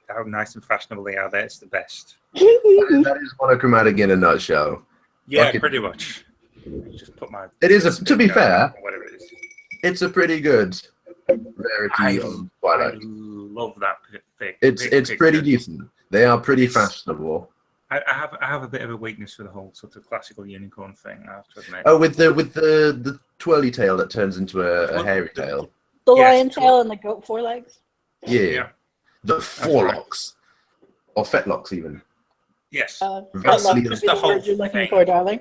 how nice and fashionable they are. That's the best. That is monochromatic in a nutshell. Yeah, pretty much. Just put my. It is to be fair. Whatever it is. It's a pretty good rarity of Twilight. I love that pick. It's pretty decent. They are pretty fashionable. I have a bit of a weakness for the whole sort of classical unicorn thing, I have to admit. Oh, with the twirly tail that turns into a hairy tail. The lion tail and the goat forelegs. Yeah. The forelocks. Or fetlocks even. Yes. Vastly Fetlocks is the word you're looking for, darling.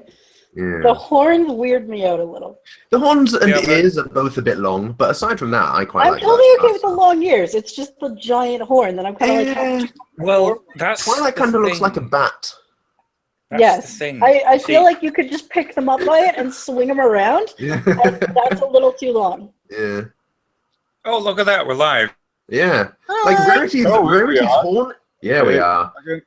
Yeah. The horns weird me out a little. The horns and the ears are both a bit long, but aside from that, I quite like I'm totally okay with the long ears. It's just the giant horn that I'm kind of like. Well, that's Twilight kind of looks like a bat. Yes, I feel like you could just pick them up by it and swing them around. Yeah. And that's a little too long. Yeah. Oh, look at that! We're live. Yeah. Like Rarity's horn. Yeah, we are. Okay.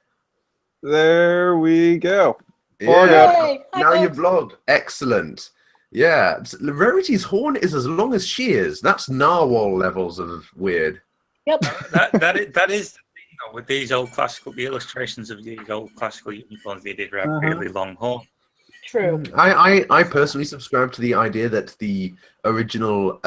There we go. Yeah. Now you vlog. Excellent. Yeah. Rarity's horn is as long as she is. That's narwhal levels of weird. Yep. that is the thing though, with these old classical illustrations of these old classical unicorns. They did have really long horn. True. I personally subscribe to the idea that the original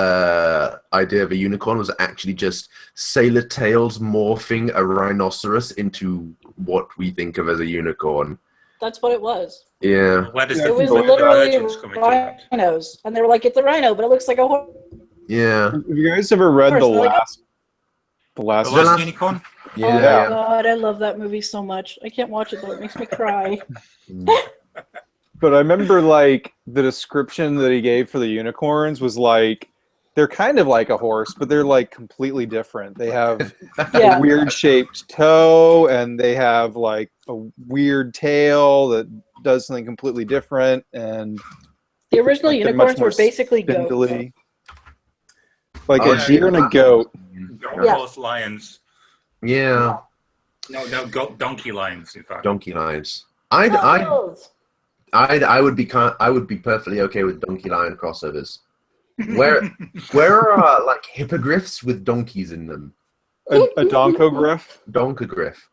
idea of a unicorn was actually just sailor tails morphing a rhinoceros into what we think of as a unicorn. That's what it was. Yeah. It was literally rhinos, and they were like, "It's a rhino, but it looks like a horse." Yeah. Have you guys ever read the last unicorn? Yeah. Oh God, I love that movie so much. I can't watch it though; it makes me cry. But I remember, like, the description that he gave for the unicorns was like, they're kind of like a horse, but they're like completely different. They have a weird shaped toe, and they have like a weird tail that does something completely different. And the original unicorns were basically goats. Like a deer and a goat. Horse lions. Yeah. No, donkey lions. In fact, donkey lions. I would be perfectly okay with donkey lion crossovers. Where are like hippogriffs with donkeys in them? A donkogriff? Donkogriff.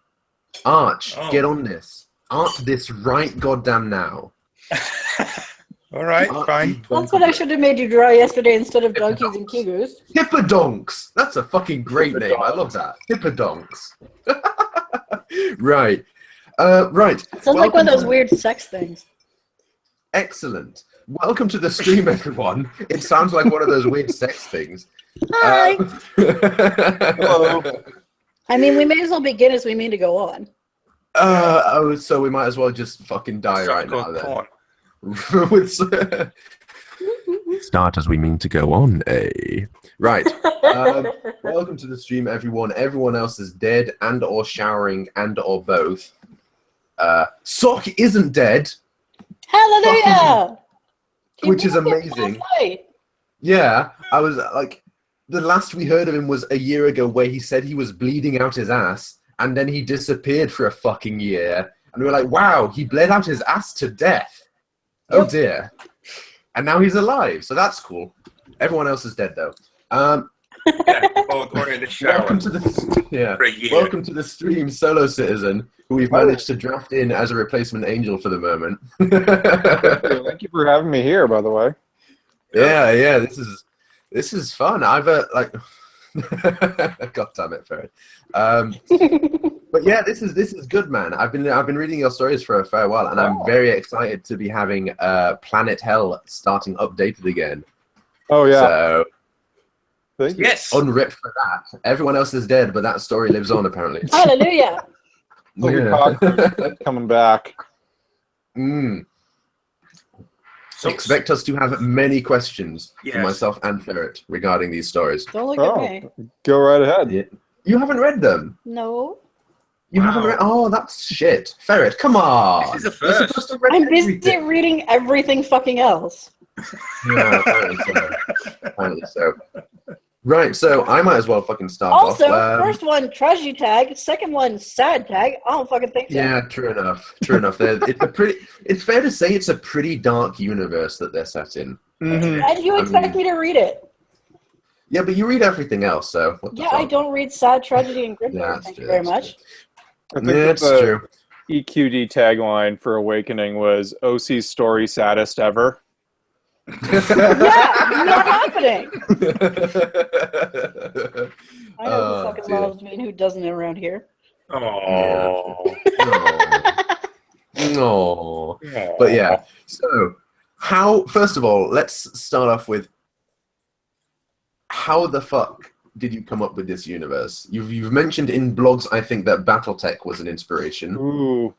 Arch, get on this. Arch this right goddamn now. All right, fine. That's what I should have made you draw yesterday instead of donkeys and kigus. Hippodonks. That's a fucking great name. I love that. Hippodonks. Right. Right. Sounds like one of those weird sex things. Excellent. Welcome to the stream, everyone. It sounds like one of those weird sex things. Hi. Hello. I mean, we may as well begin as we mean to go on. So we might as well just fucking die right now then. Start as we mean to go on, eh? Right. Welcome to the stream, everyone. Everyone else is dead and or showering and or both. Sock isn't dead. Hallelujah! Which is amazing. Yeah, I was like, the last we heard of him was a year ago where he said he was bleeding out his ass and then he disappeared for a fucking year. And we were like, wow, he bled out his ass to death. Oh dear. And now he's alive, so that's cool. Everyone else is dead though. Or in the shower. Welcome to the stream, Solo Citizen, who we've managed to draft in as a replacement angel for the moment. Thank you for having me here, by the way. Yeah, this is fun. I've like, God damn it, Ferret. But yeah, this is good, man. I've been reading your stories for a fair while, and I'm very excited to be having Planet Hell starting updated again. Oh yeah. So. Yes. Unripped for that. Everyone else is dead, but that story lives on apparently. Hallelujah. Coming back. So expect us to have many questions for myself and Ferret regarding these stories. Don't look at me. Go right ahead. Yeah. You haven't read them? No. You haven't read? Oh, that's shit. Ferret, come on. This is the first. I'm busy reading everything fucking else. Yeah, apparently so. Right, so I might as well fucking start off. Also, first one, tragedy tag. Second one, sad tag. I don't fucking think so. Yeah, true enough. It's fair to say it's a pretty dark universe that they're set in. Mm-hmm. And you expect me to read it? Yeah, but you read everything else, so what the Yeah, fuck? I don't read sad tragedy and grim. Yeah, Thank you very much. I think That's the true. EQD tagline for Awakening was OC's story saddest ever. Yeah, not happening. I know who fucking loves me and who doesn't around here. Oh. No. But yeah, so first of all, let's start off with how the fuck did you come up with this universe? You've mentioned in blogs, I think, that BattleTech was an inspiration. Ooh.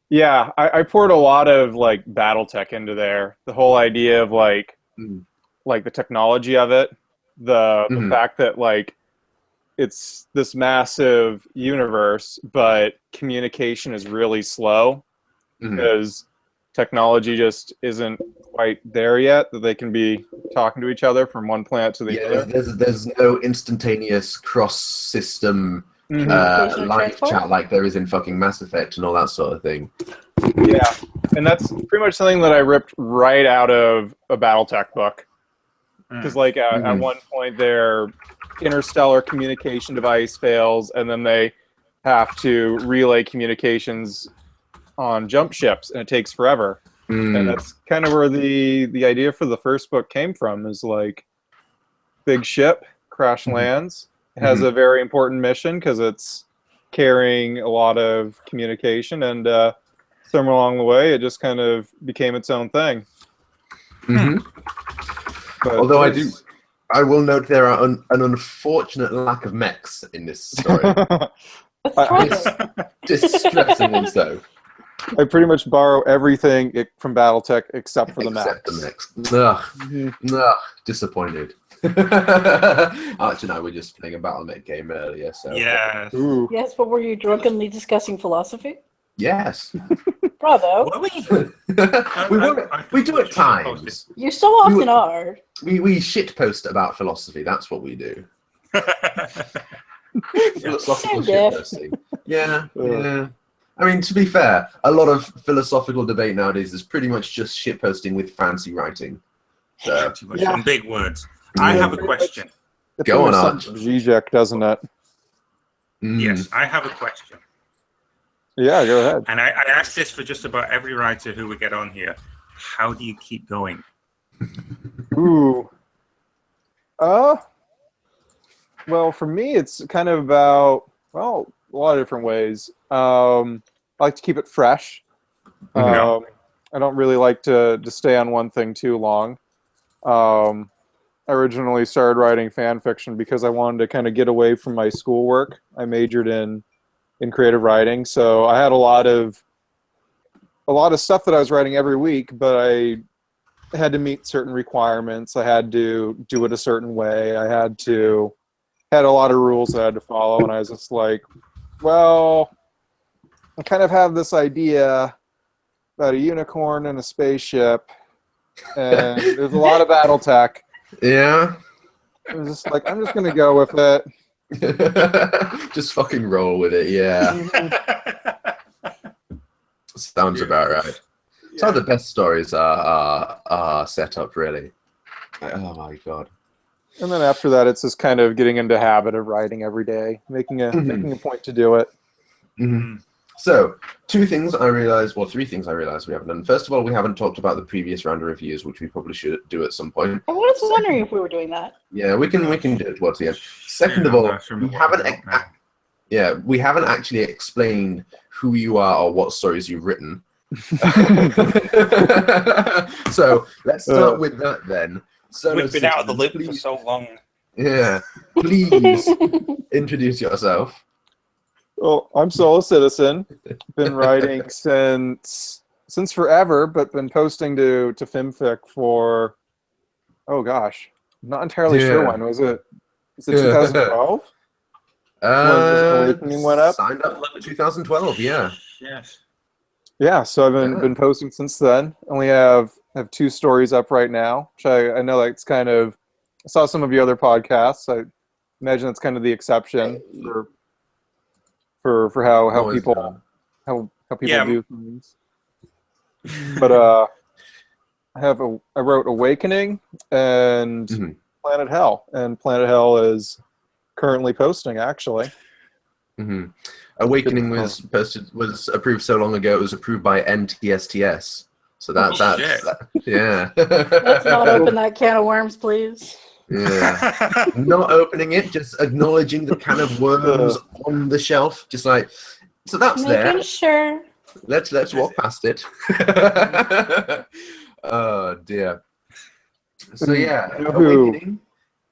Yeah, I poured a lot of like BattleTech into there. The whole idea of like the technology of it, the fact that like it's this massive universe, but communication is really slow because technology just isn't quite there yet that they can be talking to each other from one planet to the other. There's no instantaneous cross-system live chat like there is in fucking Mass Effect and all that sort of thing. Yeah, and that's pretty much something that I ripped right out of a BattleTech book. Because like at one point their interstellar communication device fails, and then they have to relay communications on jump ships, and it takes forever. And that's kind of where the idea for the first book came from, is like big ship crash lands. It has a very important mission because it's carrying a lot of communication, and somewhere along the way it just kind of became its own thing. But although I will note there are an unfortunate lack of mechs in this story. Distressingly so. I pretty much borrow everything from BattleTech except for the mechs. Ugh, disappointed. Arch and I were just playing a battle mech game earlier, so Yes. Yes, but were you drunkenly discussing philosophy? Yes. Bravo. we do at times. You so often are. We shitpost about philosophy. That's what we do. Philosophical shitposting. Yeah. I mean, to be fair, a lot of philosophical debate nowadays is pretty much just shitposting with fancy writing. So, and big words. I have a question. Go on, Arch. Zizek, doesn't it? Yes, I have a question. Yeah, go ahead. And I ask this for just about every writer who we get on here. How do you keep going? Ooh. Well, for me, it's kind of about, a lot of different ways. I like to keep it fresh. I don't really like to stay on one thing too long. I originally started writing fan fiction because I wanted to kind of get away from my schoolwork. I majored in creative writing, so I had a lot of stuff that I was writing every week, but I had to meet certain requirements. I had to do it a certain way. I had a lot of rules that I had to follow, and I was just like, well, I kind of have this idea about a unicorn and a spaceship, and there's a lot of BattleTech. Yeah. I was just like, I'm just going to go with it. Just fucking roll with it, yeah. Sounds about right. Some of the best stories are set up, really. Oh my god. And then after that, it's just kind of getting into habit of writing every day, making a point to do it. So, three things I realized we haven't done. First of all, we haven't talked about the previous round of reviews, which we probably should do at some point. I was wondering if we were doing that. Yeah, we can do it towards the end. Second of all, we haven't actually explained who you are or what stories you've written. So let's start with that then. So we've been out of the loop for so long. Yeah, please introduce yourself. Well, I'm Solo Citizen. Been writing since forever, but been posting to FimFic for, oh gosh, I'm not entirely sure when. Was it 2012? Awakening went up? Signed up 2012, yeah. Yes. Yeah, so I've been posting since then. Only have 2 stories up right now, which I know that's kind of, I saw some of your other podcasts. I imagine that's kind of the exception for how people do things. But I wrote Awakening and Planet Hell, and Planet Hell is currently posting, actually. Mm-hmm. Awakening was approved so long ago. It was approved by NTSTS. So that's yeah. Let's not open that can of worms, please. Yeah. Not opening it, just acknowledging the can of worms on the shelf, just like, so that's Making sure. Let's walk past it. Oh dear. So yeah, Awakening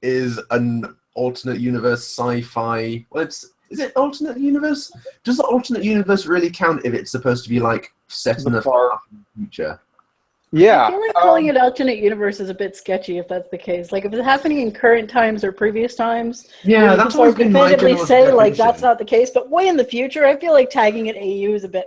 is an alternate universe sci-fi. Well, is it alternate universe? Does the alternate universe really count if it's supposed to be like set in the far future? Yeah. I feel like calling it alternate universe is a bit sketchy if that's the case. Like if it's happening in current times or previous times, yeah, that's always been my general say definition. Like that's not the case. But way in the future, I feel like tagging it AU is a bit.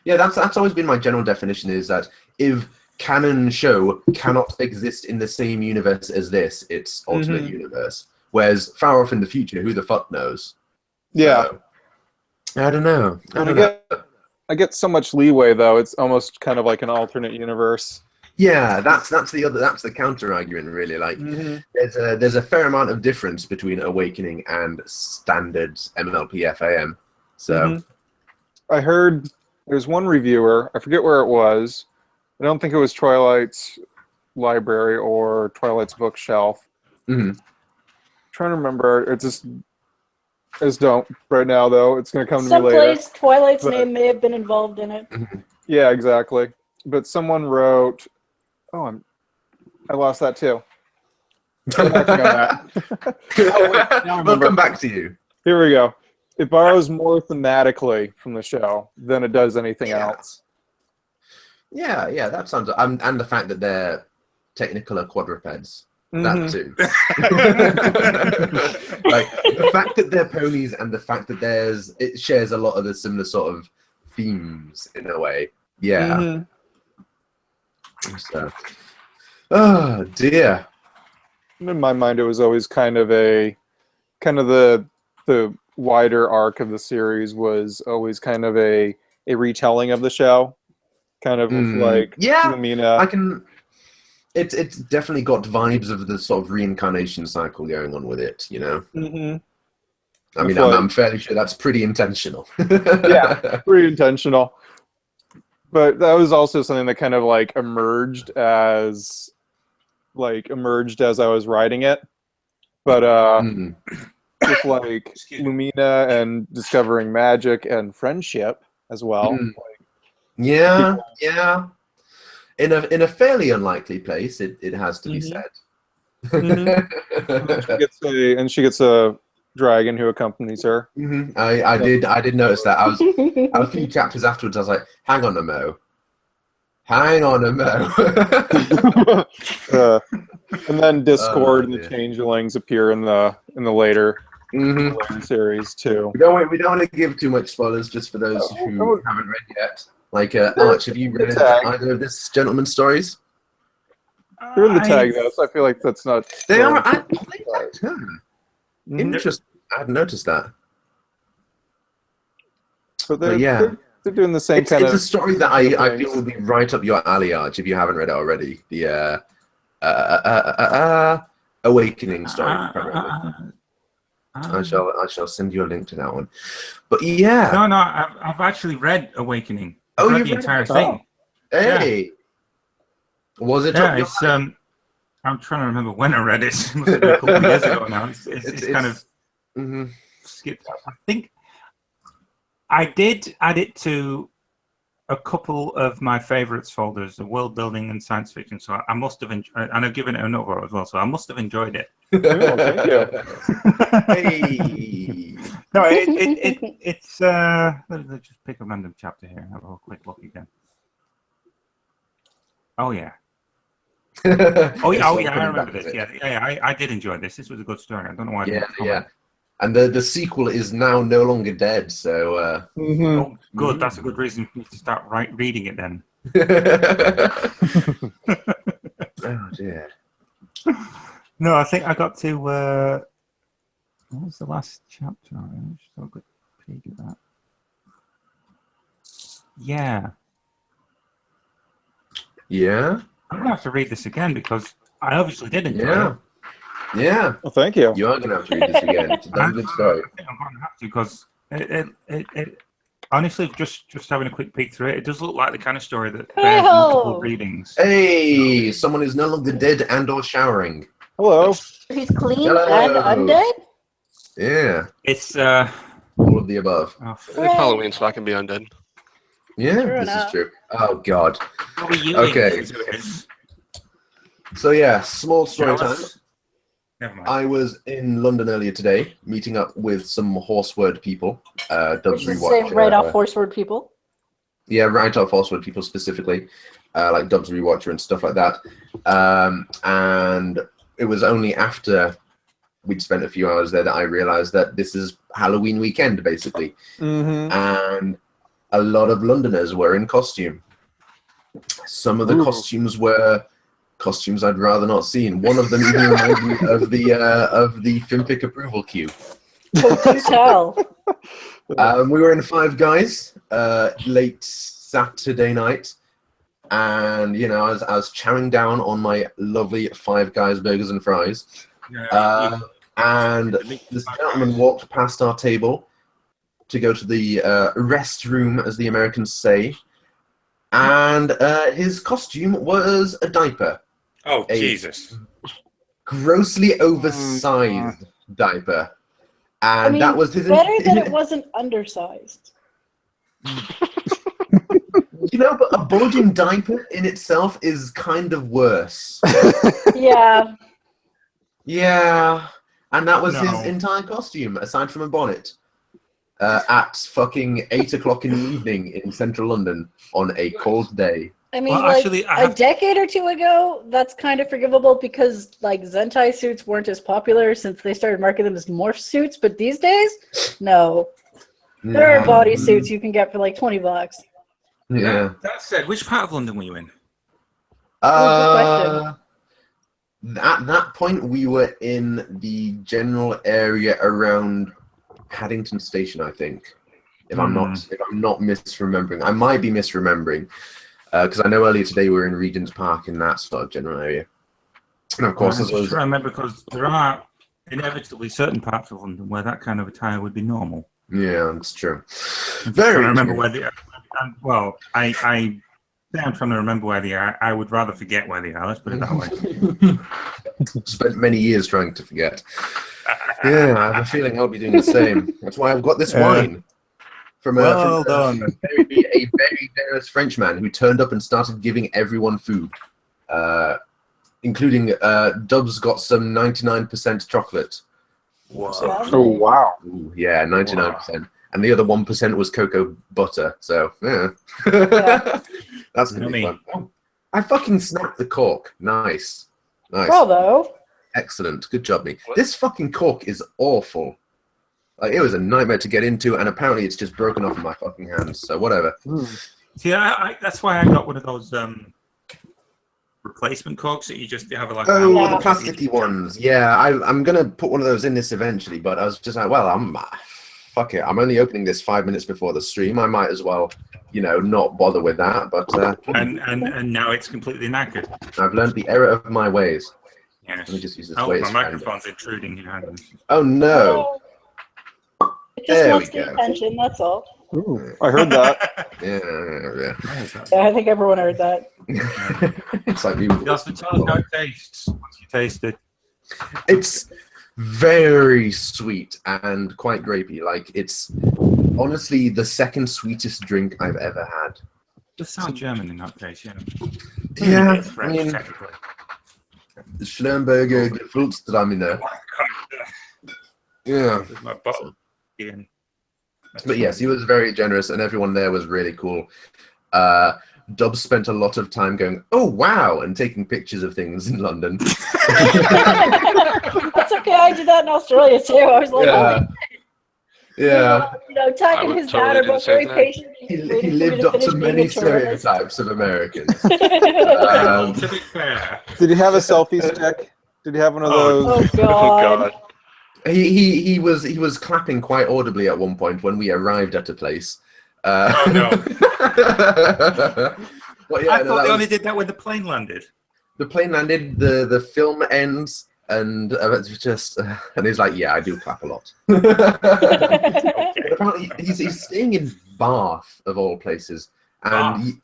Yeah, that's always been my general definition. Is that if canon show cannot exist in the same universe as this, it's alternate universe. Whereas far off in the future, who the fuck knows? Yeah. So, I don't know. I get so much leeway though. It's almost kind of like an alternate universe. Yeah, that's the counter argument really. Like there's a fair amount of difference between Awakening and standard MLP FAM. So I heard there's one reviewer, I forget where it was. I don't think it was Twilight's Library or Twilight's Bookshelf. Trying to remember. It just don't right now though. It's going to come to me later. Someplace Twilight's name may have been involved in it. Yeah, exactly. But someone wrote, I lost that too. I'm working on that. We'll come back to you. Here we go. It borrows more thematically from the show than it does anything else. Yeah, that sounds. And the fact that they're Technicolor quadrupeds. That too. Like the fact that they're ponies and the fact that it shares a lot of the similar sort of themes in a way. Yeah. So, oh dear. In my mind, it was always kind of the wider arc of the series was always kind of a retelling of the show, kind of like Lumina. I can. It's definitely got vibes of the sort of reincarnation cycle going on with it, you know. I mean, I'm fairly sure that's pretty intentional. Yeah, pretty intentional. But that was also something that kind of like emerged as I was writing it. But with like Lumina and discovering magic and friendship as well. Yeah. In a fairly unlikely place, it has to be said. And she gets a dragon who accompanies her. I did notice that. I was a few chapters afterwards. I was like, hang on a mo. And then Discord and the Changelings appear in the later series too. We don't want to give too much spoilers just for those who haven't read yet. Like, Arch, have you read either of this gentleman's stories? They're in the tag though, so I feel like that's not. They are. Interesting. I hadn't noticed that. But they're doing the same kind of. It's a story that I feel will be right up your alley, Arch, if you haven't read it already. The Awakening story, primarily. I shall send you a link to that one. But yeah. No, I've actually read Awakening. Oh, you read the entire thing. Hey. Yeah. Was it? Yeah, it's I'm trying to remember when I read it. It must have been a couple of years ago now. It's kind of skipped. I think I did add it to a couple of my favorites folders, the world building and science fiction. So I must have enjoyed, and I've given it a number as well. So I must have enjoyed it. Oh, thank you. Hey. No, it's let's just pick a random chapter here and have a quick look again. Oh yeah. Oh yeah, I remember this. Yeah, I did enjoy this. This was a good story. I don't know why. Yeah. And the sequel is now no longer dead, so. Oh, good. That's a good reason for me to start reading it then. Oh dear. No, I think I got to. What was the last chapter? I'll just have a quick peek at that. Yeah. Yeah. I'm gonna have to read this again because I obviously did enjoy it. Yeah. Well, thank you. You are going to have to read this again. It's a damn good story. I think I'm going to have to because it honestly, just having a quick peek through it, it does look like the kind of story that bears multiple readings. Hey, someone is no longer dead and or showering. Hello. He's clean Hello. and undead? Yeah. It's all of the above. It's Halloween, so I can be undead. Yeah, True this enough. is true. Oh God. Okay. So yeah, small story time. Never mind. I was in London earlier today, meeting up with some Horseword people. Dubs Rewatch. Right off Horseword people. Yeah, right off Horseword people specifically, like Dubs Rewatcher and stuff like that. And it was only after we'd spent a few hours there that I realised that this is Halloween weekend, basically. Mm-hmm. And a lot of Londoners were in costume. Some of the costumes were costumes I'd rather not seen. One of them even reminded me of the Filmpic approval queue. Oh, do tell. We were in Five Guys late Saturday night, and you know, I was chowing down on my lovely Five Guys burgers and fries, and this gentleman walked past our table to go to the restroom, as the Americans say, and his costume was a diaper. Oh, Jesus. Grossly oversized diaper. And I mean, that was his better that it wasn't undersized. You know, but a bulging diaper in itself is kind of worse. Yeah. Yeah. And that was his entire costume, aside from a bonnet. At fucking 8 o'clock in the evening in central London on a cold day. I mean, a decade or two ago, that's kind of forgivable because, like, Zentai suits weren't as popular since they started marketing them as morph suits. But these days, no. There are body suits you can get for like $20. Yeah. That said, which part of London were you in? At that point, we were in the general area around Paddington Station, I think. If I'm not misremembering, I might be misremembering. Because I know earlier today we were in Regent's Park in that sort of general area. And of course, I remember because there are inevitably certain parts of London where that kind of attire would be normal. Yeah, that's true. I remember where the I'm trying to remember where they are. I would rather forget where they are. Let's put it that way. Spent many years trying to forget. Yeah, I have a feeling I'll be doing the same. That's why I've got this wine. From a very generous Frenchman who turned up and started giving everyone food, including Dubs got some 99% chocolate. Wow. Oh, wow. Ooh, yeah, 99%. Wow. And the other 1% was cocoa butter. So, yeah. That's going to be fun. Oh, I fucking snapped the cork. Nice. Bravo. Excellent. Good job, me. This fucking cork is awful. Like, it was a nightmare to get into, and apparently it's just broken off in my fucking hands. So whatever. See, that's why I got one of those replacement corks that you just have like. Oh, the plasticky ones. Yeah, I'm gonna put one of those in this eventually, but I was just like, well, fuck it. I'm only opening this 5 minutes before the stream. I might as well, you know, not bother with that. But and now it's completely knackered. I've learned the error of my ways. Yes. Let me just use this my microphone's intruding. Oh no. It just wants the attention, that's all. Ooh, I heard that. Yeah. I think everyone heard that. It's like Justin, tell us how it tastes once you taste it. It's very sweet and quite grapey. Like, it's honestly the second sweetest drink I've ever had. Does sound German in that case, yeah. Yeah, it's French, technically. Schlernberger Geflutstraminer. Yeah. With my bottle. But yes, he was very generous, and everyone there was really cool. Dubs spent a lot of time going, "Oh wow," and taking pictures of things in London. That's okay. I did that in Australia too. I was like, yeah. You know, tagging his dad about very patient. He lived up to many stereotypes of Americans. To be fair, did he have a selfie stick? Did he have one of those? Oh God. He was clapping quite audibly at one point when we arrived at a place. Oh no! Well, yeah, I thought they only did that when the plane landed. The plane landed. The film ends. And it's just, and he's like, yeah, I do clap a lot. But apparently, he's staying in Bath of all places, and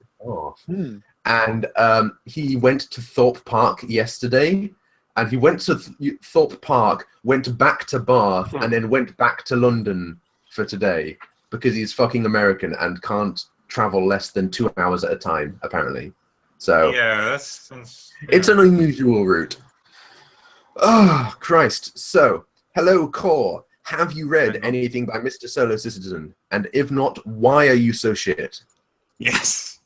he went to Thorpe Park yesterday, and he went to Thorpe Park, went back to Bath, and then went back to London for today because he's fucking American and can't travel less than 2 hours at a time, apparently. So yeah, it's an unusual route. Oh, Christ. So, hello, Core. Have you read anything by Mr. Solo Citizen? And if not, why are you so shit? Yes.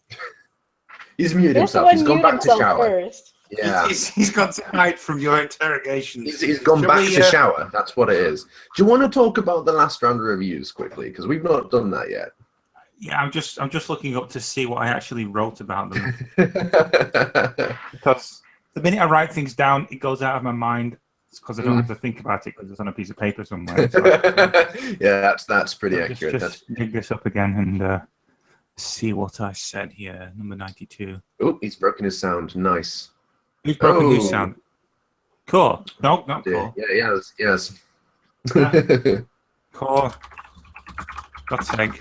He's muted himself. He's gone back to shower. First. Yeah. He's got to hide from your interrogations. He's gone back to shower. That's what it is. Do you want to talk about the last round of reviews quickly? Because we've not done that yet. Yeah, I'm just looking up to see what I actually wrote about them. Because the minute I write things down, it goes out of my mind. It's because I don't have to think about it because it's on a piece of paper somewhere. So, yeah, that's pretty accurate. Just dig this up again and see what I said here. Number 92. Oh, he's broken his sound. Nice. Who's broken whose sound? Core. No, not Core. Yeah, yes. Core. God's sake.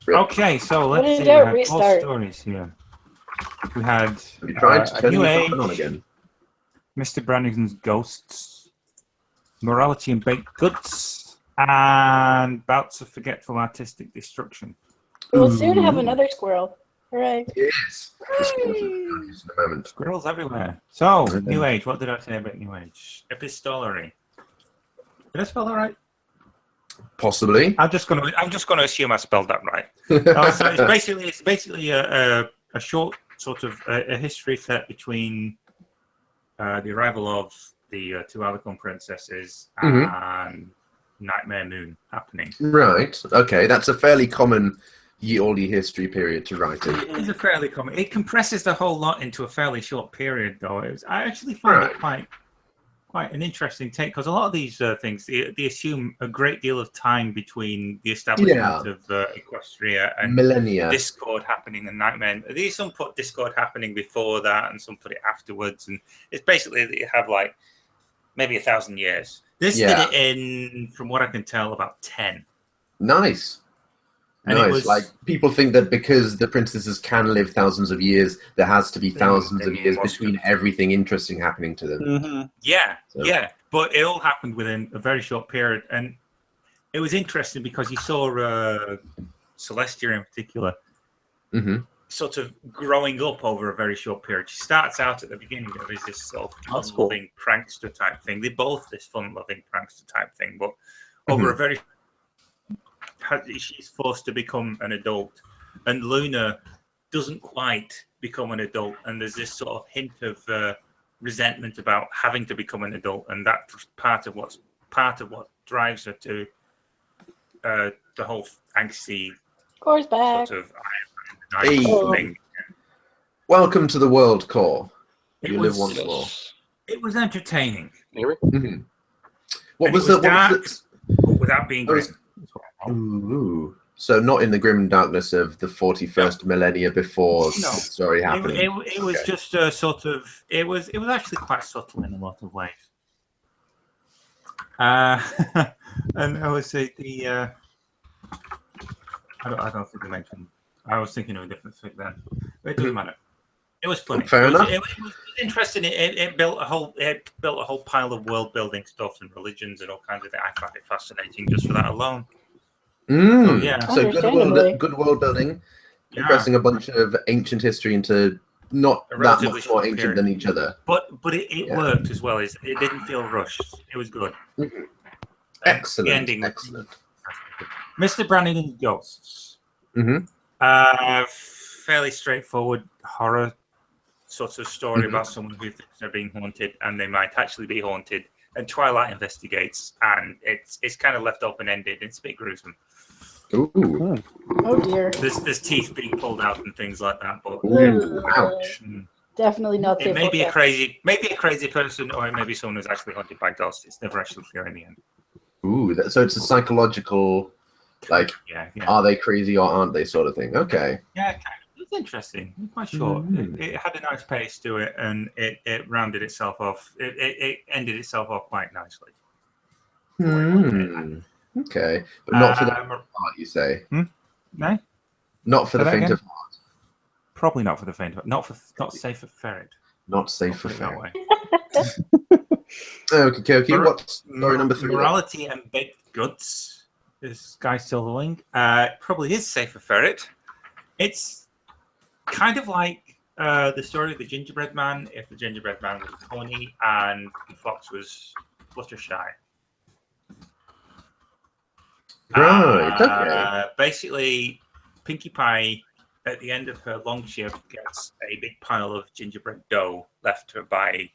Okay, so let's see. We had 4 stories here. We had New Age, again. Mr. Brannigan's Ghosts, Morality and Baked Goods, and Bouts of Forgetful Artistic Destruction. We'll soon have another squirrel. Hooray. Yes. Squirrels everywhere. So, New Age. What did I say about New Age? Epistolary. Did I spell that right? Possibly. I'm just gonna assume I spelled that right. So it's basically a short sort of a history set between the arrival of the 2 Alicorn princesses and Nightmare Moon happening. Right. Okay, that's a fairly common ye olde history period to write in. It is a fairly common. It compresses the whole lot into a fairly short period, though. I actually find it quite an interesting take because a lot of these things they assume a great deal of time between the establishment of Equestria and millennia. Discord happening and Nightmare. Some put Discord happening before that, and some put it afterwards, and it's basically that you have like maybe 1,000 years. This did it in, from what I can tell, about 10. Nice. And nice. Like people think that because the princesses can live thousands of years, there has to be thousands of years between everything interesting happening to them. Yeah, but it all happened within a very short period, and it was interesting because you saw Celestia in particular sort of growing up over a very short period. She starts out at the beginning of this sort of fun-loving prankster type thing. They're both this fun-loving prankster type thing, but over a very she's forced to become an adult, and Luna doesn't quite become an adult, and there's this sort of hint of resentment about having to become an adult, and that's part of what drives her to the whole angsty Core's back. sort of thing. Welcome to the world, Core. You live once more. It was entertaining. What was dark, without being grim. Ooh. So not in the grim darkness of the 41st millennia before the story happened. It was just a sort of. It was actually quite subtle in a lot of ways. And I would say the. I don't think I mentioned. I was thinking of a different thing then, but it doesn't matter. It was funny. Fair enough. It was interesting. It built a whole pile of world building stuff and religions and all kinds of things. I found it fascinating just for that alone. So good world building, compressing a bunch of ancient history into not that much more ancient than each other. But it worked as well. It didn't feel rushed. It was good. Excellent. The ending. Excellent. Mr. Brannigan's Ghosts. Fairly straightforward horror sort of story about someone who thinks they're being haunted and they might actually be haunted. And Twilight investigates, and it's kind of left open ended. It's a bit gruesome. Ooh. Oh dear. There's teeth being pulled out and things like that. But ouch. Definitely not safe. It may be a crazy person, or it may be someone who's actually haunted by ghosts. It's never actually clear in the end. Ooh, so it's a psychological, like, are they crazy or aren't they sort of thing? Okay. Yeah, interesting. It was quite short. It had a nice pace to it, and it rounded itself off. It ended itself off quite nicely. Okay, but not for the faint of heart, you say? No, not for the faint of heart. Probably not for the faint of heart. Not safe for ferret. Not safe for ferret. Okay. What's story number 3? Morality and baked goods. This guy Silverling. Probably is safe for ferret. It's kind of like the story of the gingerbread man. If the gingerbread man was a pony and the fox was Fluttershy. Right. Okay. Basically, Pinkie Pie, at the end of her long shift, gets a big pile of gingerbread dough left her by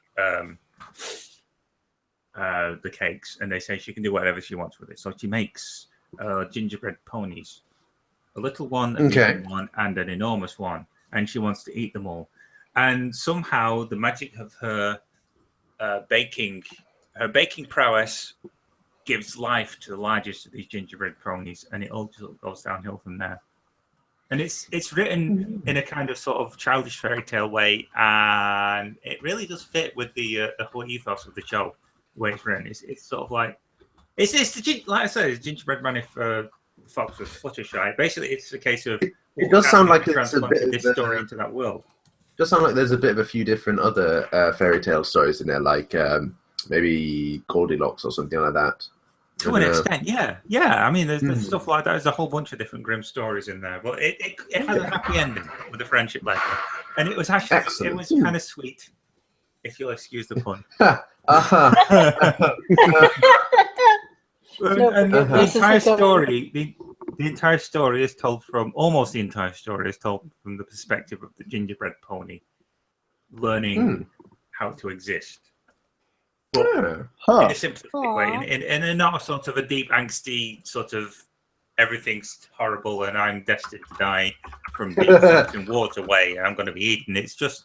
the cakes, and they say she can do whatever she wants with it. So she makes gingerbread ponies, a little one, a medium one, and an enormous one, and she wants to eat them all. And somehow the magic of her baking prowess gives life to the largest of these gingerbread ponies, and it all just goes downhill from there. And it's written in a kind of sort of childish fairy tale way, and it really does fit with the whole ethos of the show. The way it's written, it's sort of like it's like I said, it's gingerbread man if fox was Fluttershy. Basically, it's a case of it does sound like it's a bit this story into that world. It does sound like there's a bit of a few different other fairy tale stories in there, like maybe Goldilocks or something like that. To an extent, yeah. I mean, there's stuff like that. There's a whole bunch of different grim stories in there, but it had a happy ending with a friendship letter, and it was actually it was kind of sweet, if you'll excuse the pun. The entire story, the entire story is told from almost the entire story is told from the perspective of the gingerbread pony learning how to exist. But in a simplistic way, in not a sort of a deep, angsty sort of everything's horrible and I'm destined to die from being sucked in water way and I'm going to be eaten. It's just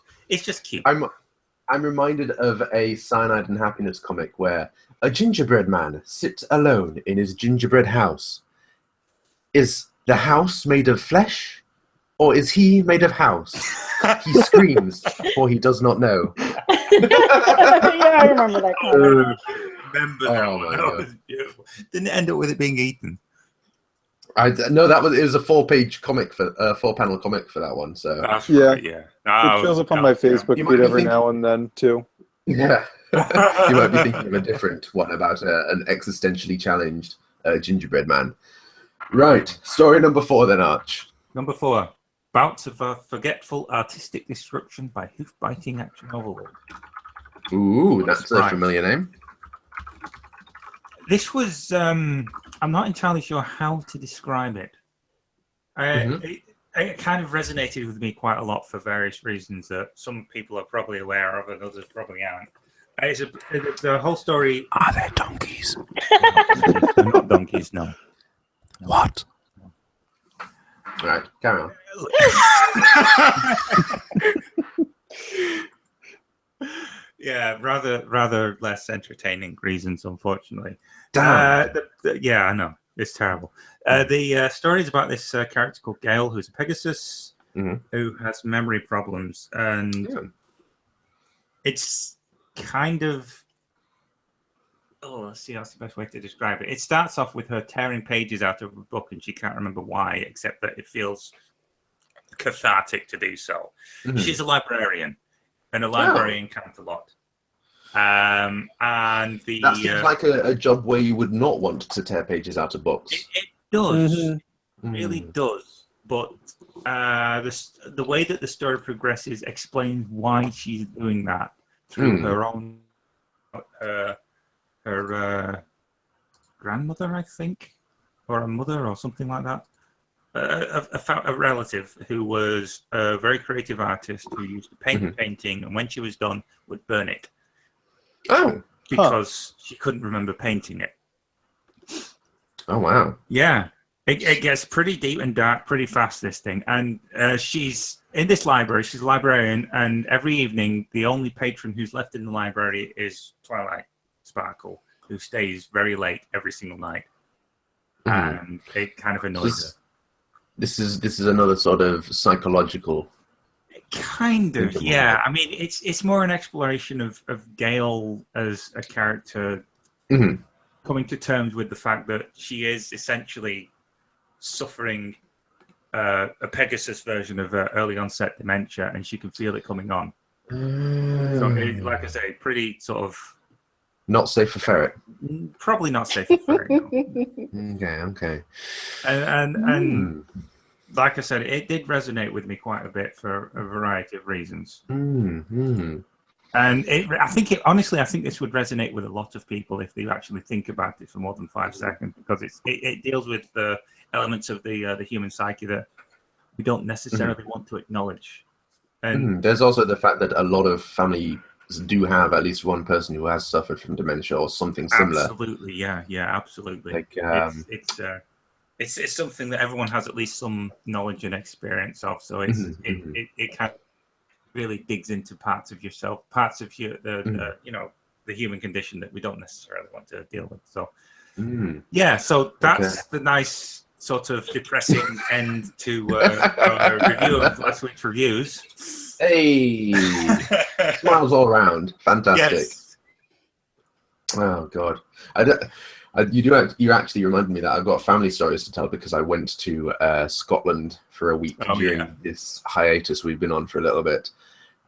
cute. I'm reminded of a Cyanide and Happiness comic where a gingerbread man sits alone in his gingerbread house. Is the house made of flesh, or is he made of house? He screams, for he does not know. Yeah, I remember that comic. That was beautiful. Didn't it end up with it being eaten? No, it was a 4-page comic for 4-panel comic for that one. So that's right, yeah. It shows up on my Facebook feed every now and then too. Yeah, you might be thinking of a different one about an existentially challenged gingerbread man. Right, story number 4 then, Arch. Number 4. Bouts of forgetful artistic destruction by hoof-biting action overlord. Ooh, that's a familiar name. This was, I'm not entirely sure how to describe it. It kind of resonated with me quite a lot for various reasons that some people are probably aware of and others probably aren't. The whole story... Are there donkeys? They're not donkeys, no. What? All right, carry on. Yeah, rather less entertaining reasons, unfortunately. Damn. Yeah, I know. It's terrible. The story is about this character called Gale, who's a Pegasus, who has memory problems. And it's kind of... Oh, let's see, that's the best way to describe it. It starts off with her tearing pages out of a book, and she can't remember why, except that it feels cathartic to do so. She's a librarian, and a librarian counts a lot. And that seems like a job where you would not want to tear pages out of books. It does. It really does. But the way that the story progresses explains why she's doing that through her own her grandmother, I think, or a mother or something like that. A relative who was a very creative artist who used to paint a painting, and when she was done, would burn it. Oh. Because she couldn't remember painting it. Oh, wow. Yeah. It gets pretty deep and dark pretty fast, this thing. And she's in this library. She's a librarian, and every evening, the only patron who's left in the library is Twilight Sparkle, who stays very late every single night. And it kind of annoys her. This is another sort of psychological. Kind of, yeah. I mean, it's more an exploration of Gale as a character coming to terms with the fact that she is essentially suffering a Pegasus version of early onset dementia, and she can feel it coming on. So, like I say, pretty sort of not safe for ferret. Probably not safe for ferret. No. Okay. And like I said, it did resonate with me quite a bit for a variety of reasons. And I think this would resonate with a lot of people if they actually think about it for more than 5 seconds, because it deals with the elements of the human psyche that we don't necessarily want to acknowledge. And there's also the fact that a lot of families do have at least one person who has suffered from dementia or something similar. Absolutely, yeah, absolutely. Like, it's something that everyone has at least some knowledge and experience of. So it kind of really digs into parts of yourself, parts of the human condition that we don't necessarily want to deal with. So so that's the nice sort of depressing end to our review of last week's reviews. Hey, smiles all around, fantastic. Yes. Oh God, you actually reminded me that I've got family stories to tell, because I went to Scotland for a week during this hiatus we've been on for a little bit,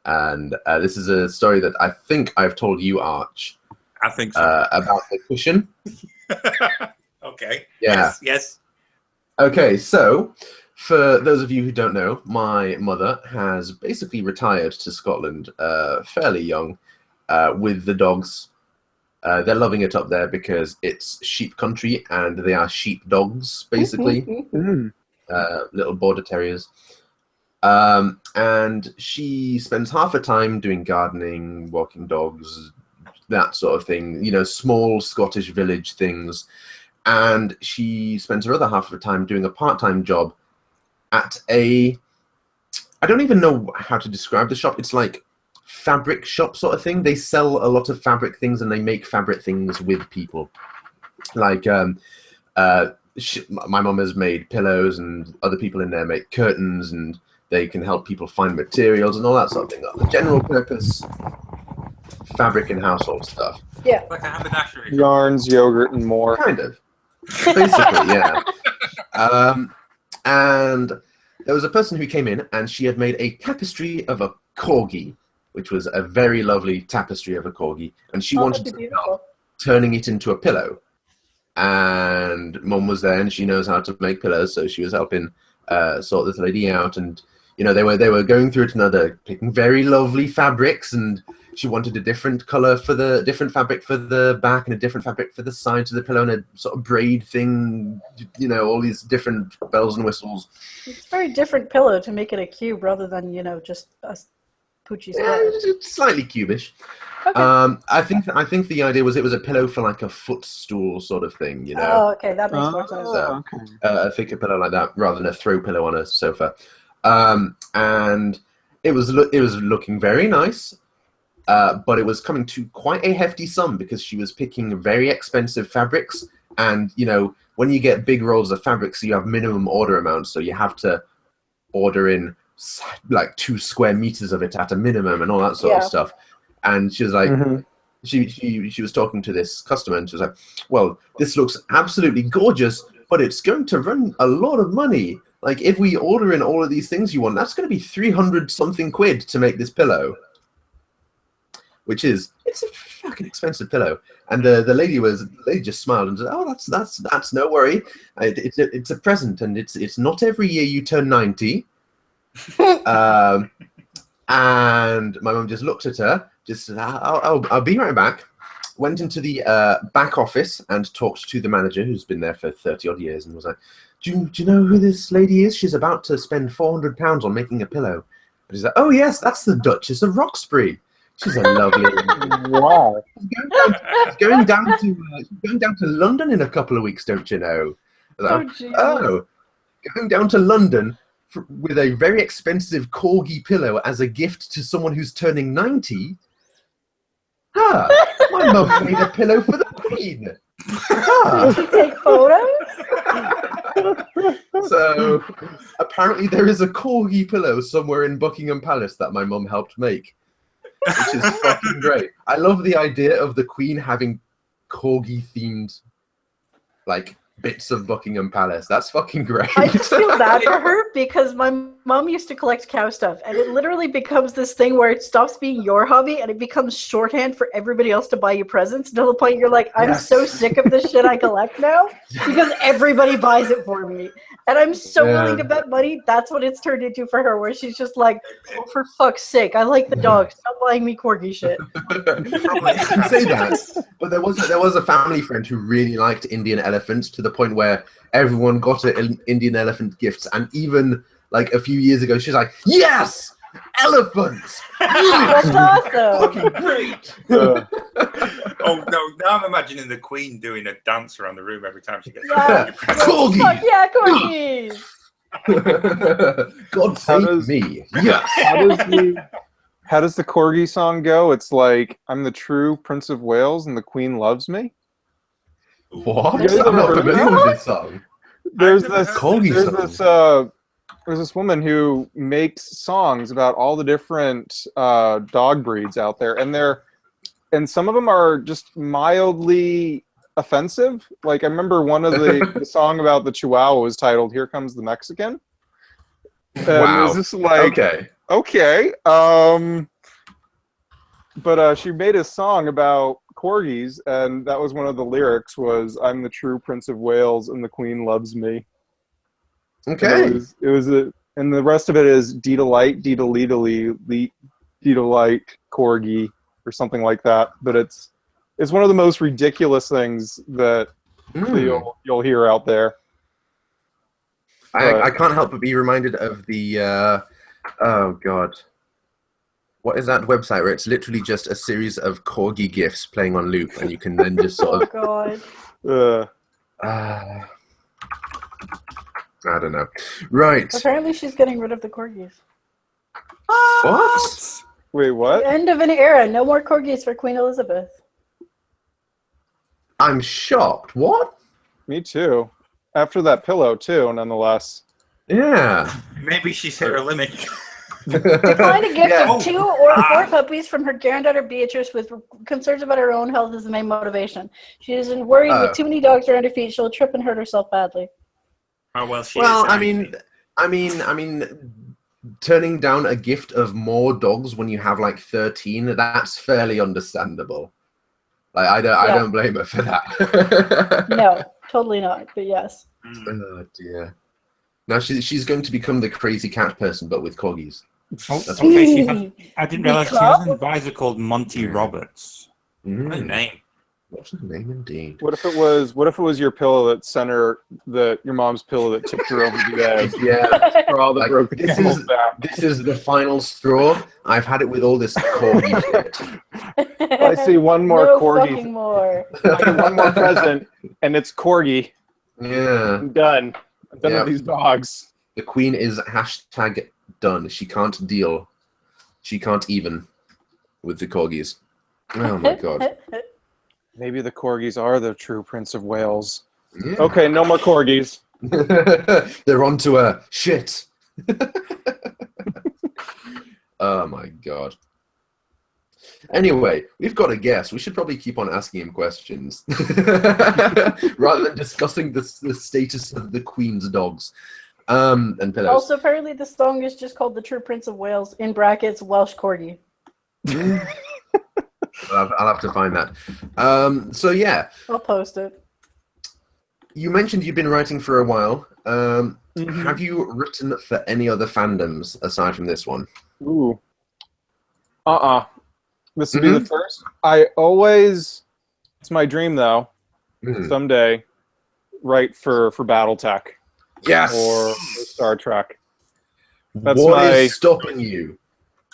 and this is a story that I think I've told you, Arch. I think so. About the cushion. Okay. Yeah. Yes. Okay, so for those of you who don't know, my mother has basically retired to Scotland fairly young with the dogs. They're loving it up there because it's sheep country and they are sheep dogs, basically. Little border terriers. And she spends half her time doing gardening, walking dogs, that sort of thing, small Scottish village things. And she spends her other half of her time doing a part-time job at I don't even know how to describe the shop. It's like fabric shop sort of thing. They sell a lot of fabric things and they make fabric things with people. Like my mum has made pillows, and other people in there make curtains, and they can help people find materials and all that sort of thing. The general purpose fabric and household stuff. Yeah. Like a haberdashery. Yarns, yogurt, and more. Kind of. Basically, yeah. And there was a person who came in, and she had made a tapestry of a corgi, which was a very lovely tapestry of a corgi, and she wanted to help turning it into a pillow. And Mum was there, and she knows how to make pillows, so she was helping sort this lady out. And they were going through it, and they're picking very lovely fabrics, and she wanted a different color for the different fabric for the back and a different fabric for the sides of the pillow, and a sort of braid thing, all these different bells and whistles. It's a very different pillow to make it a cube rather than, just a poochy square. Yeah, it's slightly cubish. Okay. I think the idea was it was a pillow for like a footstool sort of thing, Oh, okay, that makes more sense. So, a thicker pillow like that rather than a throw pillow on a sofa. And it was looking very nice. But it was coming to quite a hefty sum because she was picking very expensive fabrics. And, when you get big rolls of fabrics, you have minimum order amounts. So you have to order in like 2 square meters of it at a minimum and all that sort of stuff. And she was like, she was talking to this customer, and she was like, well, this looks absolutely gorgeous, but it's going to run a lot of money. Like, if we order in all of these things you want, that's going to be 300 something quid to make this pillow. Which is, it's a fucking expensive pillow. And the lady just smiled and said, oh, that's no worry. It's a present, and it's not every year you turn 90. And my mum just looked at her, just said, I'll be right back. Went into the back office and talked to the manager, who's been there for 30 odd years, and was like, do you know who this lady is? She's about to spend £400 on making a pillow. And he's like, oh yes, that's the Duchess of Roxbury. She's a lovely. Wow. She's going down to London in a couple of weeks, don't you know? Like, going down to London with a very expensive corgi pillow as a gift to someone who's turning 90. My mum made a pillow for the Queen. Did you take photos? So apparently there is a corgi pillow somewhere in Buckingham Palace that my mum helped make, which is fucking great. I love the idea of the Queen having corgi themed like bits of Buckingham Palace. That's fucking great. I just feel bad for her because my mom used to collect cow stuff, and it literally becomes this thing where it stops being your hobby and it becomes shorthand for everybody else to buy you presents, to the point you're like, I'm so sick of this shit I collect now because everybody buys it for me. And I'm so willing to bet money that's what it's turned into for her, where she's just like, oh, for fuck's sake, I like the dog. Stop buying me corgi shit. You can say that, but there was a family friend who really liked Indian elephants to the point where everyone got her Indian elephant gifts, and even like a few years ago, she's like, "Yes, elephants! That's awesome! Fucking great!" Oh no! Now I'm imagining the Queen doing a dance around the room every time she gets. Yeah. Corgi! Fuck yeah, corgis! God save me! Yes. How does the corgi song go? It's like, I'm the true Prince of Wales and the Queen loves me. What? You guys I'm not ever heard familiar that? with this song. There's this woman who makes songs about all the different dog breeds out there, and some of them are just mildly offensive. Like, I remember one of the song about the Chihuahua was titled "Here Comes the Mexican." And Wow. it was just like, okay. But she made a song about corgis, and that was one of the lyrics was, I'm the true Prince of Wales and the Queen loves me. Okay. And and the rest of it is Deedalight, Deedalight, corgi, or something like that. But it's one of the most ridiculous things that you'll hear out there. I can't help but be reminded of the oh god, what is that website where it's literally just a series of corgi gifs playing on loop, and you can then just sort of God. I don't know. Right. Apparently she's getting rid of the corgis. What? Wait, what? The end of an era. No more corgis for Queen Elizabeth. I'm shocked. What? Me too. After that pillow too, nonetheless. Yeah. Maybe she's hit her limit. Declined a gift Yeah. of 2 or 4 puppies from her granddaughter Beatrice with concerns about her own health as the main motivation. She is worried with too many dogs around her feet, she'll trip and hurt herself badly. Oh well, I mean, turning down a gift of more dogs when you have like 13, that's fairly understandable. Like, I don't blame her for that. No, totally not. But yes. Oh dear. Now she's going to become the crazy cat person, but with corgis. Oh, okay, I didn't realize she has an advisor called Monty Roberts. What a name! What's her name, indeed? What if it was your pillow that sent her your mom's pillow that tipped her over the edge? Yeah, for all the like, broken camel's back. this is the final straw. I've had it with all this corgi shit. I see one more no corgi. Fucking more. I see one more present, and it's corgi. Yeah. I'm done. I'm done with these dogs. The Queen is #done. She can't deal. She can't even with the corgis. Oh my god. Maybe the corgis are the true Prince of Wales. Yeah. Okay, no more corgis. They're onto her. Shit. Oh my god. Anyway, we've got a guest. We should probably keep on asking him questions rather than discussing the status of the Queen's dogs and pillows. Also, apparently the song is just called The True Prince of Wales, in brackets, Welsh Corgi. I'll have to find that. So yeah. I'll post it. You mentioned you've been writing for a while. Have you written for any other fandoms aside from this one? Ooh. This would be the first. I always, it's my dream though, someday, write for BattleTech. Yes. Or Star Trek. That's What is stopping you?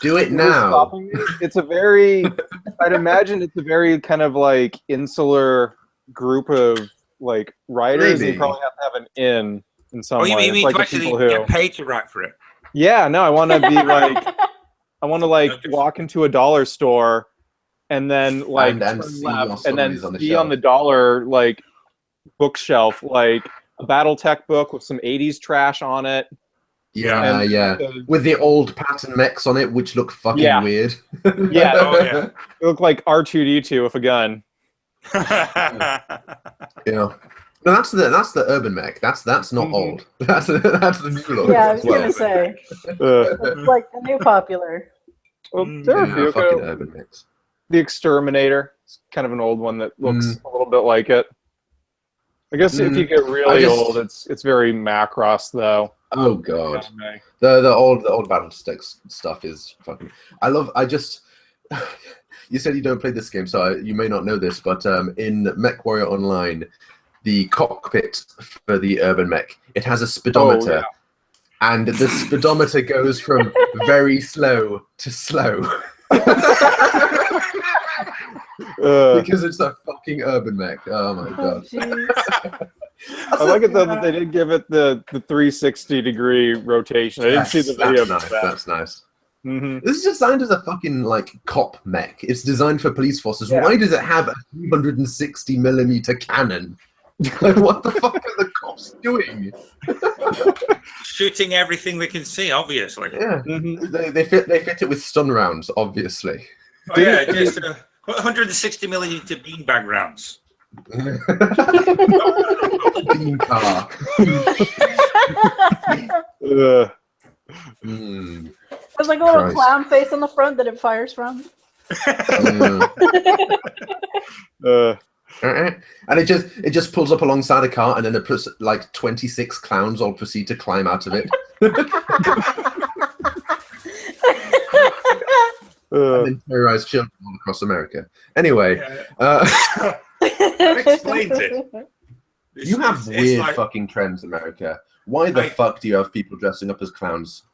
Do it now. It's a very, I'd imagine it's a very kind of like insular group of like writers. Maybe. You probably have to have an in some way. Oh, you mean like to actually get paid to write for it? Yeah, no, I want to be like, I want to like walk into a dollar store and then like and turn see left your and then stories on the see shelf. on the dollar like bookshelf like a BattleTech book with some 80s trash on it. Yeah, yeah. With the old pattern mechs on it, which look fucking weird. Yeah. Oh, yeah. It looked like R2-D2 with a gun. Yeah. No, that's the urban mech. That's not old. That's the new look. Yeah, I was gonna say. It's like the new popular. Well, there are a few. Fucking urban mechs. The Exterminator. It's kind of an old one that looks a little bit like it. I guess if you get really old, it's very Macross though. Oh god, the old BattleTech stuff is fucking. You said you don't play this game, so you may not know this, but in MechWarrior Online, the cockpit for the urban mech, it has a speedometer, and the speedometer goes from very slow to slow. Because it's a fucking urban mech. Oh my god. I like it though that they did give it the 360-degree rotation. I didn't see the video. That's nice. This is designed as a fucking like cop mech. It's designed for police forces. Yeah. Why does it have a 360mm cannon? Like, what the fuck are the cops doing? Shooting everything they can see, obviously. Yeah, they fit it with stun rounds, obviously. Oh yeah, just 160mm beanbag rounds. Bean car. There's like a little clown face on the front that it fires from. And it just pulls up alongside a car, and then it puts like 26 clowns all proceed to climb out of it. And then terrorize children all across America. Anyway, that explains it. You have weird fucking trends, America. Why the fuck do you have people dressing up as clowns?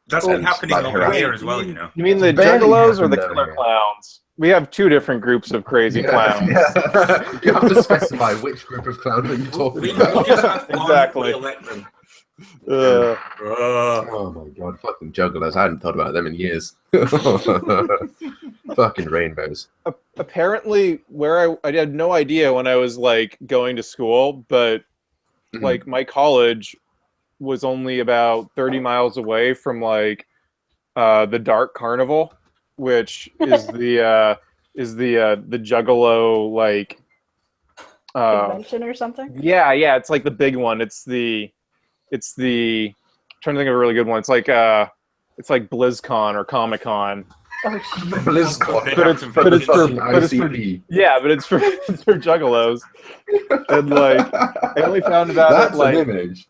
That's been happening over here as well, you know. You mean the Juggalos or the Killer Clowns? We have two different groups of crazy clowns. Yeah. You have to specify which group of clowns are you talking about. Exactly. Oh my god, fucking Juggalos. I hadn't thought about them in years. Fucking rainbows. Apparently, where I had no idea when I was like going to school, but like my college was only about 30 miles away from like the Dark Carnival, which is the Juggalo like convention or something. Yeah, it's like the big one. It's the I'm trying to think of a really good one. It's like BlizzCon or Comic-Con. Oh, BlizzCon. But it's for Juggalos. And like I only found about that's it like an image.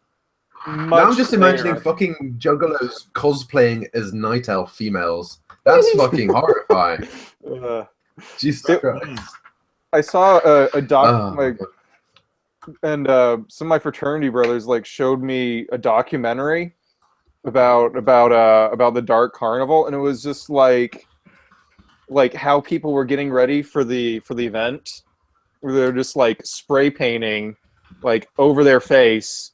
Now I'm just imagining fucking Juggalos cosplaying as Night Elf females. That's fucking horrifying. Jesus Christ. I saw a doc, and some of my fraternity brothers like showed me a documentary about the Dark Carnival, and it was just like how people were getting ready for the event, where they're just like spray painting like over their face.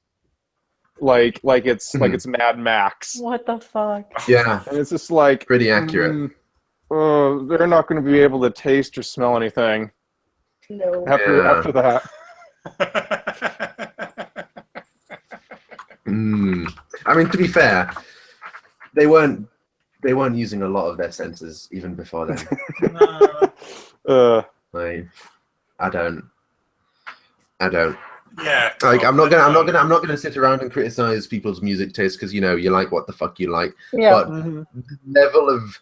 Like it's Mad Max. What the fuck? Yeah, and it's just like pretty accurate. They're not going to be able to taste or smell anything. No. After that. I mean, to be fair, they weren't using a lot of their senses even before then. I don't. Yeah. Like I'm not gonna sit around and criticize people's music taste because you like what the fuck you like. Yeah. But the level of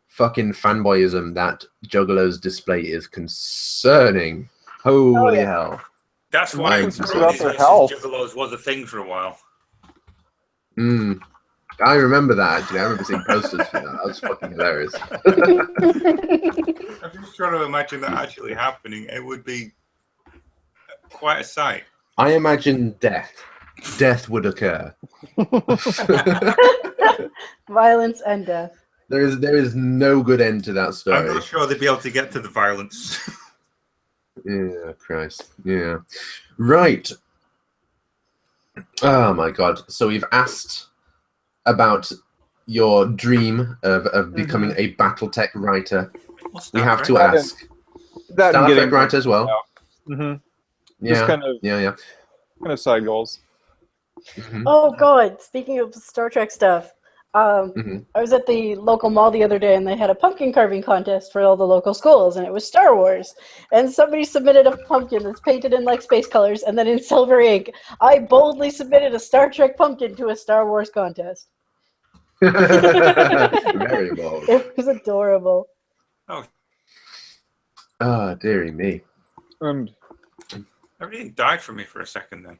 fucking fanboyism that Juggalos display is concerning. Holy hell. That's why Juggalos was a thing for a while. I remember that actually. I remember seeing posters for that. That was fucking hilarious. I'm just trying to imagine that actually happening. It would be quite a sight. I imagine death. Death would occur. Violence and death. There is no good end to that story. I'm not sure they'd be able to get to the violence. Yeah, Christ. Yeah. Right. Oh my god. So we've asked about your dream of becoming a BattleTech writer. We have to ask. Star Trek writer as well. Yeah. Just kind of, yeah. Kind of side goals. Oh God! Speaking of Star Trek stuff, I was at the local mall the other day, and they had a pumpkin carving contest for all the local schools, and it was Star Wars. And somebody submitted a pumpkin that's painted in like space colors, and then in silver ink, I boldly submitted a Star Trek pumpkin to a Star Wars contest. Very bold. It was adorable. Oh, dearie me. Everything died for me for a second then.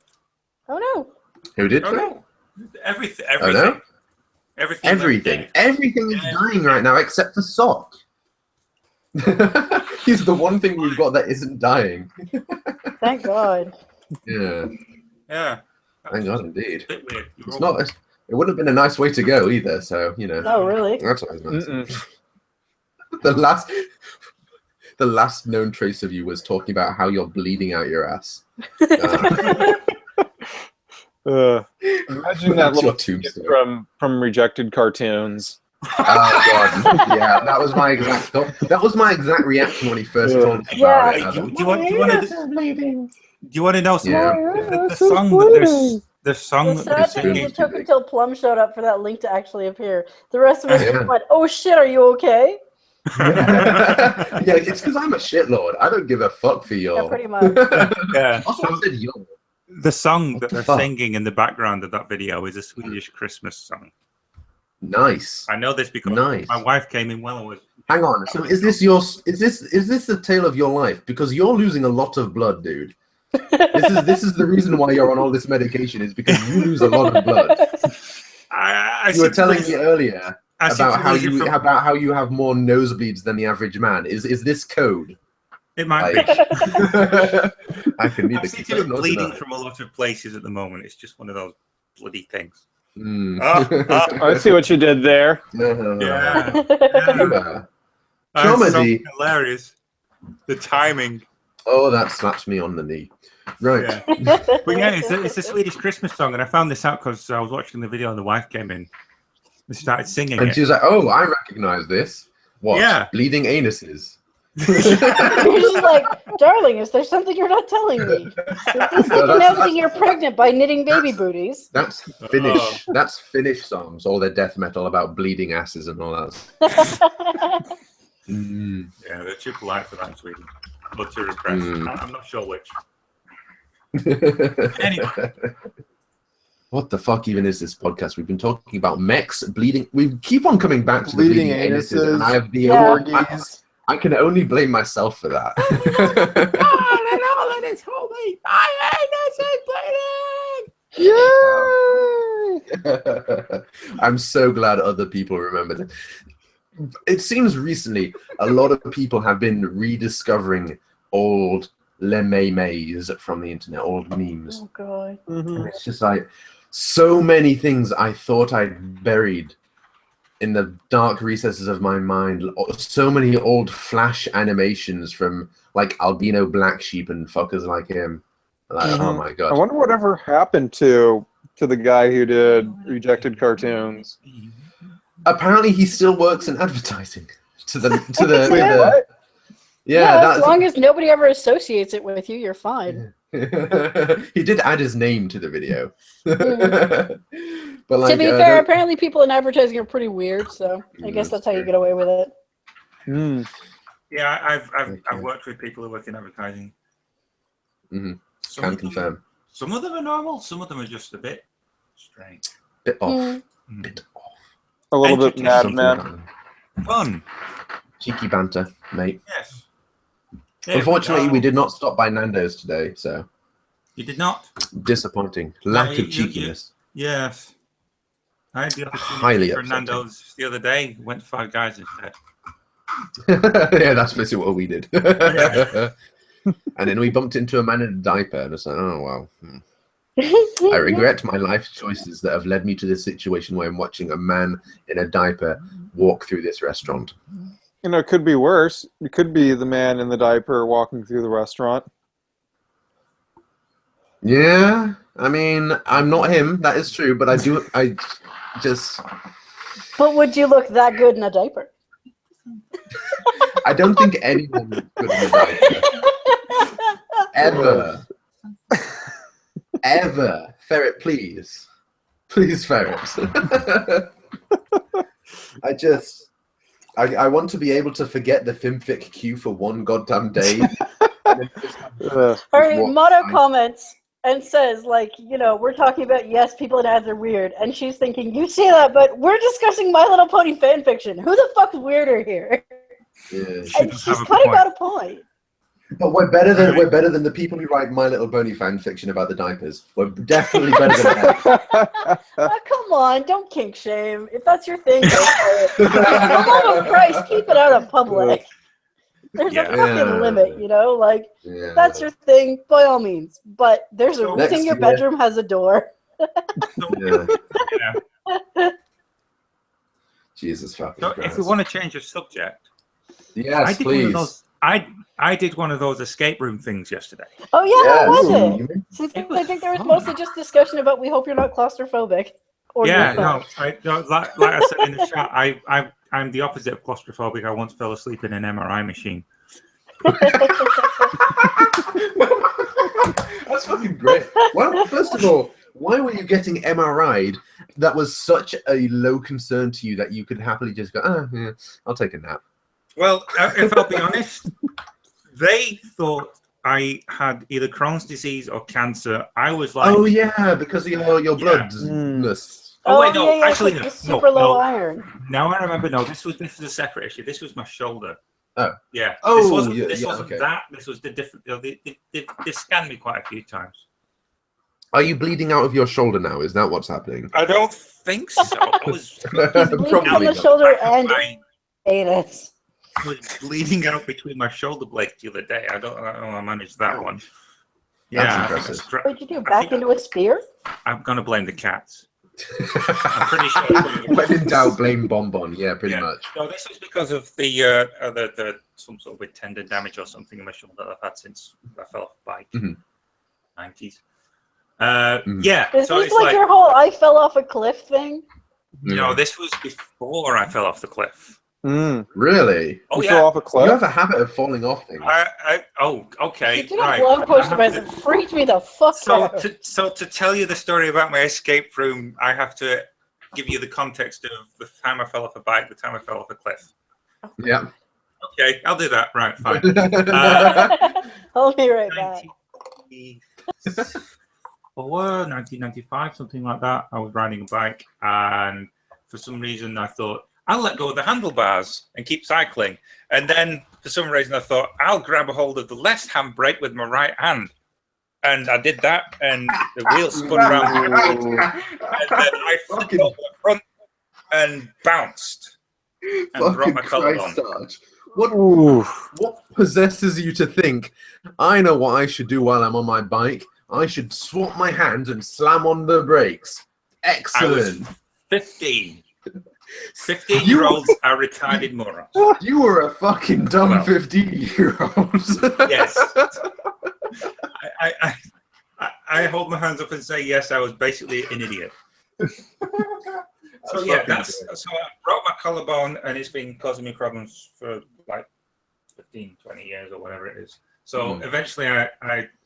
Oh no! Who did? Oh no! Everything. Oh no! Everything. Everything is dying right now except for Sock. He's the one thing we've got that isn't dying. Thank God. Yeah. Yeah. Thank God, indeed. A bit weird. It's not. It wouldn't have been a nice way to go either. So No, really. That's always nice. The last known trace of you was talking about how you're bleeding out your ass. Imagine that little tombstone from rejected cartoons. Oh God! Yeah, that was my exact thought. That was my exact reaction when he first told us about it. Do you want to know some the song that they're singing? It took until Plum showed up for that link to actually appear. The rest of us just went, "Oh shit, are you okay?" Yeah, it's because I'm a shitlord. I don't give a fuck for you. Yeah, pretty much. Yeah. Also, I said yo. The song that they're singing in the background of that video is a Swedish Christmas song. Nice. I know this because my wife came in well and was. Hang on. So is this the tale of your life? Because you're losing a lot of blood, dude. This is the reason why you're on all this medication is because you lose a lot of blood. You were telling me earlier about how you have more nosebleeds than the average man. Is this code? It might be. I can I seem to be bleeding from a lot of places at the moment. It's just one of those bloody things. I see what you did there. Yeah. Comedy. So hilarious. The timing. Oh, that slaps me on the knee. Right. Yeah. But yeah, it's a Swedish Christmas song, and I found this out because I was watching the video and the wife came in and started singing and it. she was like, "Oh, I recognize this. What? Yeah. Bleeding anuses." You're just like, darling, is there something you're not telling me? Is this like announcing you're pregnant by knitting baby booties? That's Finnish. That's Finnish songs, all their death metal about bleeding asses and all that. Yeah, they're too polite for that in Sweden. But too repressed. I'm not sure which. Anyway. What the fuck even is this podcast? We've been talking about mechs, bleeding. We keep on coming back to the bleeding anuses, and I have the orgies. I can only blame myself for that. Yeah! I'm so glad other people remember it. It seems recently a lot of people have been rediscovering old memes from the internet, old memes. Oh god. And it's just like so many things I thought I'd buried in the dark recesses of my mind. So many old Flash animations from like albino black sheep and fuckers like him. Like, oh my god! I wonder whatever happened to the guy who did rejected cartoons. Apparently, he still works in advertising. Yeah, as long as nobody ever associates it with you, you're fine. He did add his name to the video. But to be fair, apparently people in advertising are pretty weird, so I guess that's how you get away with it. Yeah, I've worked with people who work in advertising. Can confirm. Some of them are normal. Some of them are just a bit strange. Bit off. Bit off. A little bit mad men. Fun. Cheeky banter, mate. Yes. Unfortunately, we did not stop by Nando's today, so. You did not? Disappointing. Lack of cheekiness. Yes. I had the opportunity for Nando's the other day. Went to Five Guys instead. Yeah, that's basically what we did. And then we bumped into a man in a diaper, and I said, "Oh well." I regret my life choices that have led me to this situation where I'm watching a man in a diaper walk through this restaurant. You know, it could be worse. It could be the man in the diaper walking through the restaurant. Yeah, I mean, I'm not him. That is true, but I just. But would you look that good in a diaper? I don't think anyone looks good in a diaper. Ever. ever. Ferret, please. Please, Ferret. I want to be able to forget the Fimfic queue for one goddamn day. All right, Mono comments and says, like, you know, we're talking about, yes, people in ads are weird. And she's thinking, you say that, but we're discussing My Little Pony fanfiction. Who the fuck's weirder here? Yeah. And she's kind of got a point. But we're better than the people who write My Little Pony fan fiction about the diapers. We're definitely better than that. Come on, don't kink shame. If that's your thing, go for it. For the love of Christ, keep it out of public. There's a fucking limit, you know? Like, if that's your thing, by all means. But there's a reason your bedroom has a door. Jesus fucking So Christ. if we want to change the subject, yes, please. I did one of those escape room things yesterday. Oh yeah, how was it? Since I think there was mostly just discussion about we hope you're not claustrophobic. Or like I said in the chat, I'm the opposite of claustrophobic. I once fell asleep in an MRI machine. That's fucking great. Well, first of all, why were you getting MRI'd? That was such a low concern to you that you could happily just go, yeah, I'll take a nap. Well, if I'll be honest, they thought I had either Crohn's disease or cancer. I was like, oh yeah, because of your bloodness. Oh wait, no, actually, no, super low iron. Now I remember. No, this was a separate issue. This was my shoulder. Oh, yeah. Oh, this wasn't that. This was the different. They scanned me quite a few times. Are you bleeding out of your shoulder now? Is that what's happening? I don't think so. I was He's bleeding from the shoulder and anus. I was bleeding out between my shoulder blades the other day. I don't know how I managed that one. Yeah. What'd you do? Back into a spear? I'm gonna blame the cats. I'm pretty sure. When in doubt, blame Bonbon. Yeah, pretty much. No, this was because of the some sort of tendon damage or something in my shoulder that I've had since I fell off a bike. 90s. Yeah. Is this like your whole "I fell off a cliff" thing? No, this was before I fell off the cliff. Really? Oh, you fell off a cliff? You have a habit of falling off things. Okay. You did a blog post about it. It freaked me the fuck out. So to tell you the story about my escape room, I have to give you the context of the time I fell off a bike, the time I fell off a cliff. Yeah. Okay, I'll do that. Right, fine. Hold me right back. 1995, something like that. I was riding a bike, and for some reason I thought, I'll let go of the handlebars and keep cycling. And then, for some reason, I thought, I'll grab a hold of the left handbrake with my right hand. And I did that, and the wheel spun around my right. And then I flipped over the front and bounced. And brought my collarbone. What possesses you to think, I know what I should do while I'm on my bike? I should swap my hands and slam on the brakes. Excellent. I was 15. 15-year-olds are retarded morons. You were a fucking dumb 15-year-old. Yes. I hold my hands up and say, yes, I was basically an idiot. So I broke my collarbone, and it's been causing me problems for like 15, 20 years or whatever it is. So eventually I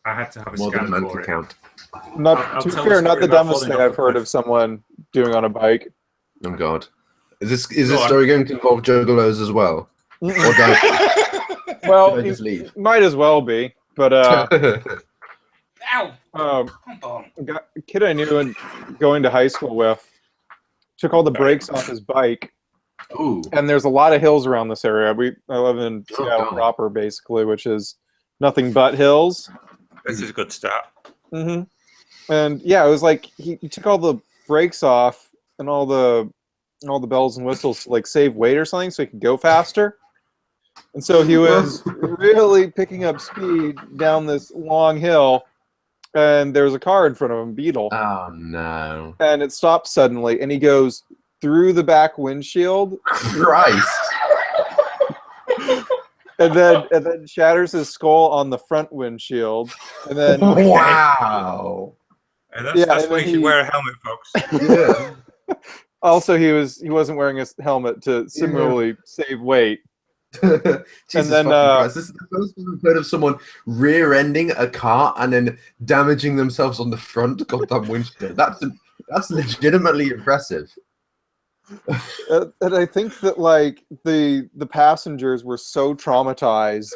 had to have a scan for it. Count. To be fair, not the dumbest thing I've heard of someone doing on a bike. Oh God. Is this story going to involve juggalos as well? Well, just leave? Might as well be. But Ow! A kid I knew and going to high school with took all the brakes off his bike. Ooh. And there's a lot of hills around this area. I live in Seattle proper, basically, which is nothing but hills. This is a good start. And yeah, it was like he took all the brakes off and all the bells and whistles to like save weight or something so he could go faster. And so he was really picking up speed down this long hill, and there was a car in front of him, Beetle. Oh no. And it stopped suddenly, and he goes through the back windshield. Christ. And then shatters his skull on the front windshield. And then wow. And that's why you should wear a helmet, folks. Yeah. Also, he wasn't wearing a helmet to similarly save weight. Jesus then, fucking Christ. This is the first time I've heard of someone rear-ending a car and then damaging themselves on the front goddamn windshield. That's legitimately impressive. And I think that like the passengers were so traumatized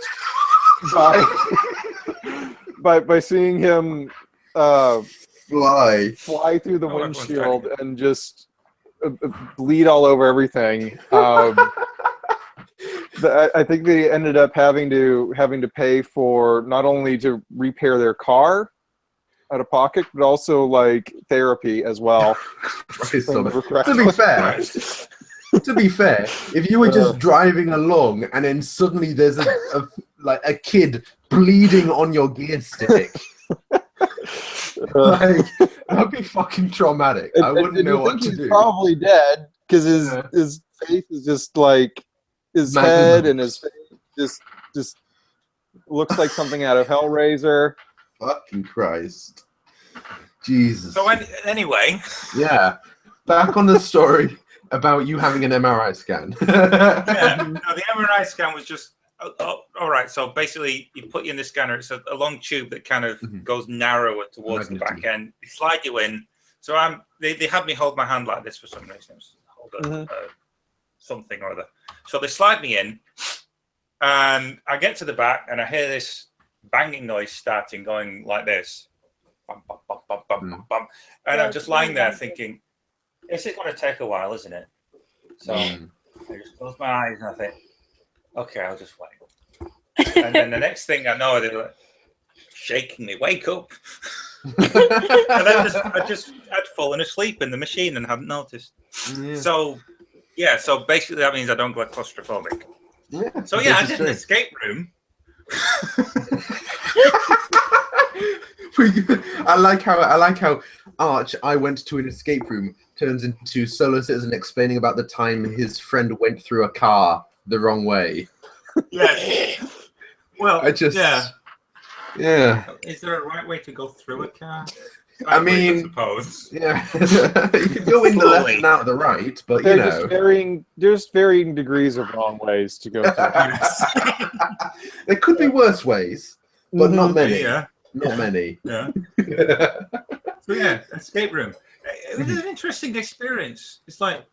by seeing him fly through the windshield and just bleed all over everything. I think they ended up having to pay for not only to repair their car out of pocket, but also like therapy as well. To be fair, if you were just driving along and then suddenly there's a kid bleeding on your gear stick, like that'd be fucking traumatic. I wouldn't know what to do. He's probably dead because his face is just like his head and his face just looks like something out of Hellraiser. Fucking Christ. Jesus. So anyway. Yeah. Back on the story about you having an MRI scan. Yeah. No, the MRI scan was just all right. So basically you put you in the scanner. It's a long tube that kind of goes narrower towards the back end. They slide you in. So they had me hold my hand like this for some reason. Hold something or other. So they slide me in and I get to the back and I hear this banging noise starting, going like this. Bum, bum, bum, bum, bum, bum. And I'm just lying there thinking, this is going to take a while, isn't it? So I just close my eyes and I think, okay, I'll just wait. And then the next thing I know, they're like shaking me, wake up. And then I'd fallen asleep in the machine and hadn't noticed. Yeah. So basically that means I don't get claustrophobic. Yeah, so yeah, I did an escape room. I like how Arch, I went to an escape room, turns into Solo Citizen explaining about the time his friend went through a car the wrong way. Yes. Well, yeah. Is there a right way to go through a car? I mean, I suppose. Yeah. You could go in the left and out of the right, but you know. There's varying degrees of wrong ways to go through. There could be worse ways, but not many. Yeah. Not many. Yeah. So yeah, escape room. It was an interesting experience. It's like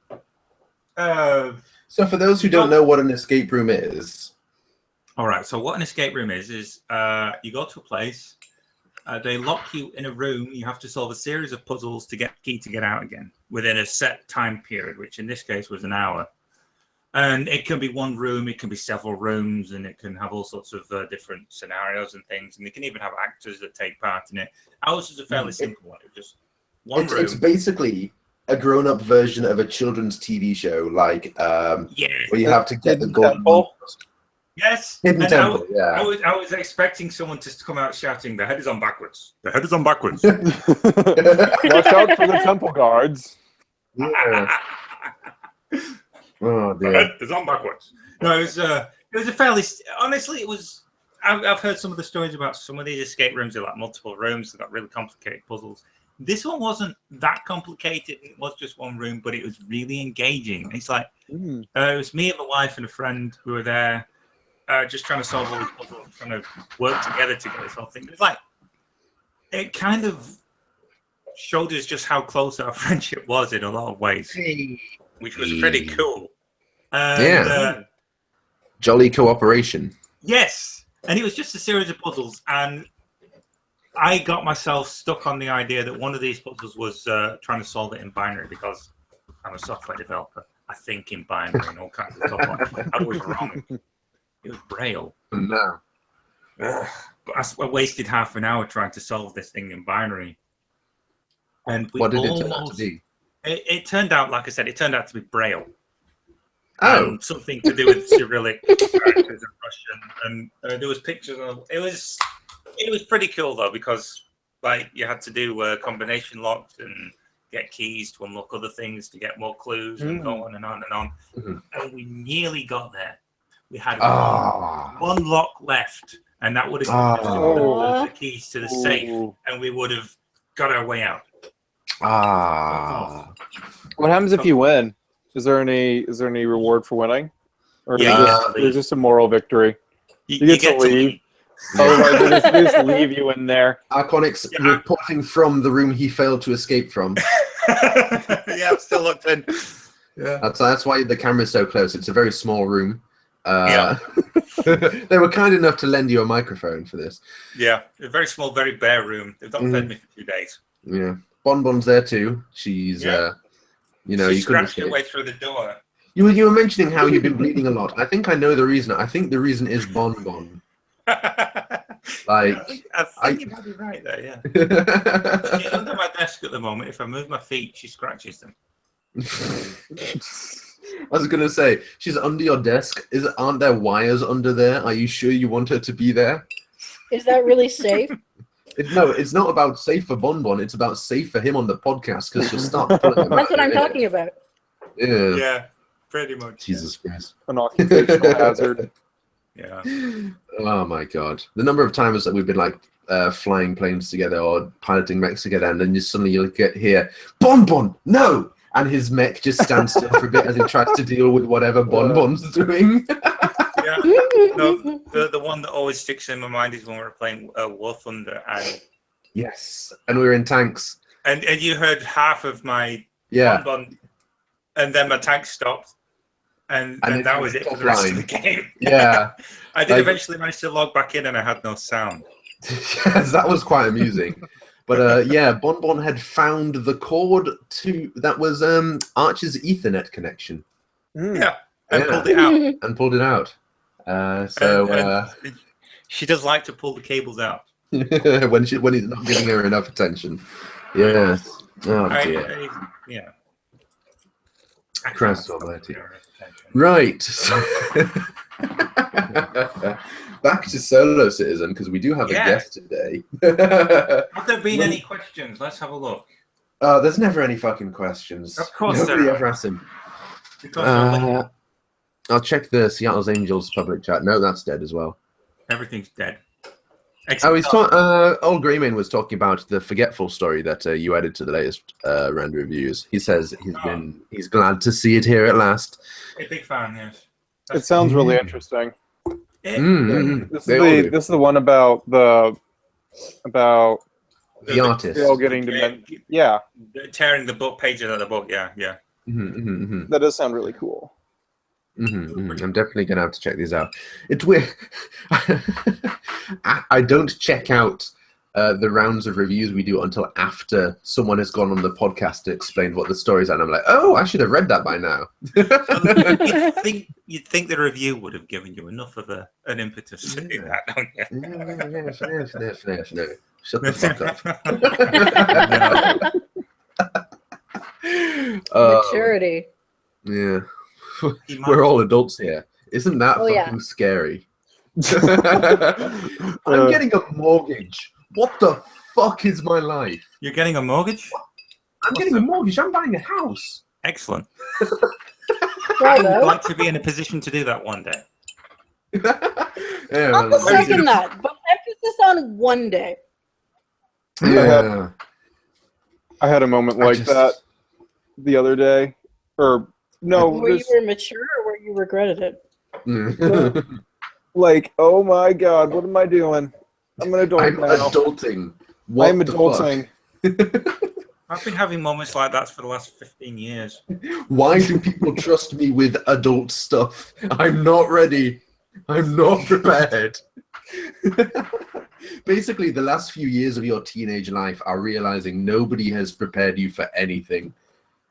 so for those who don't know what an escape room is. All right, so what an escape room is you go to a place, they lock you in a room, you have to solve a series of puzzles to get the key to get out again within a set time period, which in this case was an hour. And it can be one room, it can be several rooms, and it can have all sorts of different scenarios and things, and they can even have actors that take part in it. Ours is a fairly simple one, just one room. It's basically a grown-up version of a children's TV show, like where you have to get the golden ball. Yes. Hidden Temple, I was expecting someone to come out shouting, "The head is on backwards. The head is on backwards." Watch out for the temple guards. Yeah. Oh, dear. The head is on backwards. No, it was a fairly. Honestly, it was. I've heard some of the stories about some of these escape rooms. They're like multiple rooms. They've got really complicated puzzles. This one wasn't that complicated. It was just one room, but it was really engaging. It's like it was me and my wife and a friend who were there. Just trying to solve all these puzzles, trying to work together to get this whole thing. It's like it kind of showed us just how close our friendship was in a lot of ways, which was pretty cool. Jolly cooperation. Yes, and it was just a series of puzzles, and I got myself stuck on the idea that one of these puzzles was trying to solve it in binary because I'm a software developer. I think in binary and all kinds of stuff. I was wrong. It was Braille. No. But I wasted half an hour trying to solve this thing in binary. And what did it turn out to be? It turned out, like I said, it turned out to be Braille. Something to do with Cyrillic characters and Russian. And there was pictures of it was pretty cool though, because like you had to do combination locks and get keys to unlock other things to get more clues and go on and on and on. And we nearly got there. We had one lock left, and that would have given us the keys to the safe, and we would have got our way out. What happens if you win? Is there any reward for winning? Or Yeah, there's just a moral victory. You get get to leave. Otherwise, they just leave you in there. Arconix reporting from the room he failed to escape from. Yeah, I'm still locked in. Yeah. That's why the camera's so close. It's a very small room. Yeah. They were kind enough to lend you a microphone for this. Yeah, a very small, very bare room. They've not fed me for 2 days. Yeah. Bonbon's there too. She's, you know, she you couldn't scratched her way through the door. You were mentioning how you've been bleeding a lot. I think I know the reason. I think the reason is Bonbon. I think you might be right there, yeah. She's under my desk at the moment. If I move my feet, she scratches them. I was gonna say, she's under your desk. Aren't there wires under there? Are you sure you want her to be there? Is that really safe? No, it's not about safe for Bonbon. It's about safe for him on the podcast because she'll start pulling them out. That's what I'm talking about. Yeah. Yeah, pretty much. Jesus Christ. An occupational hazard. Yeah. Oh my God. The number of times that we've been like flying planes together or piloting mechs together, and then you'll get here, Bonbon, no! And his mech just stands still for a bit as he tries to deal with whatever Bonbon's doing. Yeah. No, the one that always sticks in my mind is when we were playing War Thunder, and yes, and we were in tanks. And you heard half of my Bonbon, and then my tank stopped, and that was it for the rest of the game. Yeah. I did eventually manage to log back in, and I had no sound. Yes, that was quite amusing. But yeah, Bonbon had found the cord that was Archer's Ethernet connection. Yeah, and pulled it out. And pulled it out. She does like to pull the cables out when he's not giving her enough attention. Yes. Oh dear. Yeah. Christ almighty. Right. Back to Solo Citizen, because we do have a guest today. Have there been any questions? Let's have a look. There's never any fucking questions. Of course Nobody ever asks him. I'll check the Seattle's Angels public chat. No, that's dead as well. Everything's dead. Old Greymane was talking about the Forgetful story that you added to the latest round of reviews. He says he's glad to see it here at last. A big fan, yes. It sounds really interesting. This is the one about the artist. All getting to tearing the book pages out of the book. Yeah. That does sound really cool. I'm definitely gonna have to check these out. It's weird. I don't check out the rounds of reviews we do until after someone has gone on the podcast to explain what the stories are, and I'm like, oh, I should have read that by now. You'd think the review would have given you enough of an impetus to do that, don't you? No. Shut the fuck up. Maturity. Yeah. We're all adults here. Isn't that fucking scary? I'm getting a mortgage. What the fuck is my life? You're getting a mortgage? I'm getting a mortgage. I'm buying a house. Excellent. I'd like to be in a position to do that one day. I'll second that, but emphasis on one day. Yeah. I had a moment like that the other day. Where you were mature or where you regretted it? Like, oh my God, what am I doing? I'm an adult now. Adulting. I'm adulting. I've been having moments like that for the last 15 years. Why do people trust me with adult stuff? I'm not ready. I'm not prepared. Basically, the last few years of your teenage life are realizing nobody has prepared you for anything.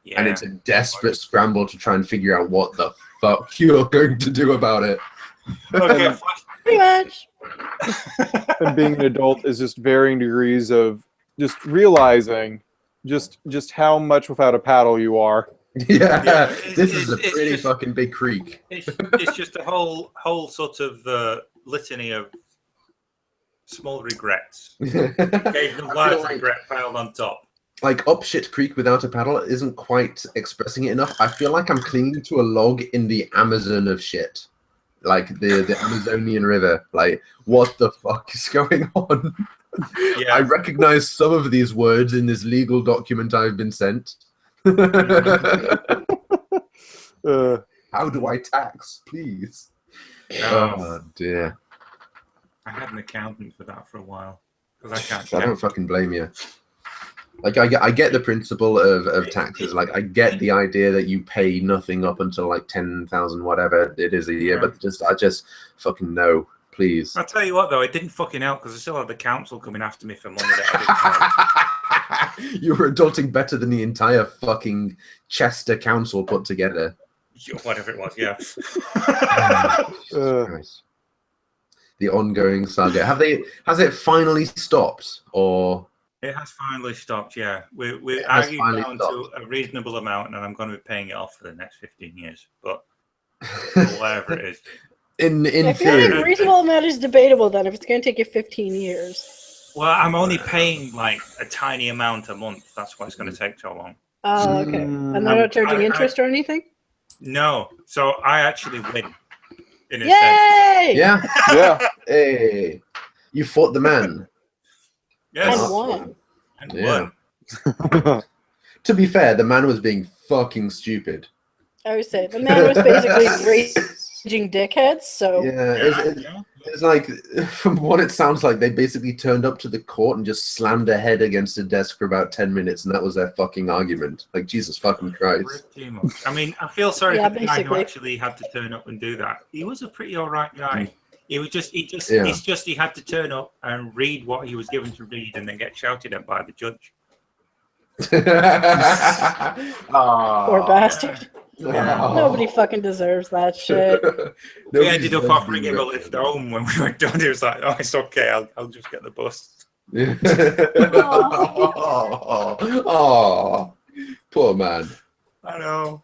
Yeah. And it's a desperate scramble to try and figure out what the fuck you're going to do about it. Okay, pretty much. And being an adult is just varying degrees of just realizing just how much without a paddle you are. Yeah, this is a pretty fucking big creek. It's just a whole sort of litany of small regrets. Occasional large regret piled on top. Like up shit creek without a paddle isn't quite expressing it enough. I feel like I'm clinging to a log in the Amazon of shit. Like the Amazonian River. Like, what the fuck is going on? Yeah. I recognize some of these words in this legal document I've been sent. How do I tax, please? No. Oh dear. I had an accountant for that for a while because I can't. I don't fucking blame you. Like I get the principle of taxes. Like I get the idea that you pay nothing up until like 10,000 whatever it is a year, but I just fucking no, please. I'll tell you what though, it didn't fucking help because I still had the council coming after me for money that I didn't have. You were adulting better than the entire fucking Chester Council put together. Whatever it was, yeah. The ongoing saga. Has it finally stopped, or? It has finally stopped. Yeah, we're arguing down to a reasonable amount, and I'm going to be paying it off for the next 15 years. But whatever it is. In I feel like a reasonable amount is debatable. Then, if it's going to take you 15 years. Well, I'm only paying like a tiny amount a month. That's why it's going to take so long. Oh, okay. And they're not charging interest or anything? No. So I actually win. In a Yay! sense. Yeah. Yeah. Hey, you fought the man. Yes. And won. And won. To be fair, the man was being fucking stupid. I would say the man was basically raging dickheads. So it's like, from what it sounds like, they basically turned up to the court and just slammed their head against a desk for about 10 minutes, and that was their fucking argument. Like, Jesus fucking Christ. I mean, I feel sorry for the guy who actually had to turn up and do that. He was a pretty alright guy. He had to turn up and read what he was given to read and then get shouted at by the judge. Poor bastard. Nobody fucking deserves that shit. We ended up offering him a lift home when we were done. He was like, "Oh, it's okay. I'll just get the bus." Oh, poor man. I know.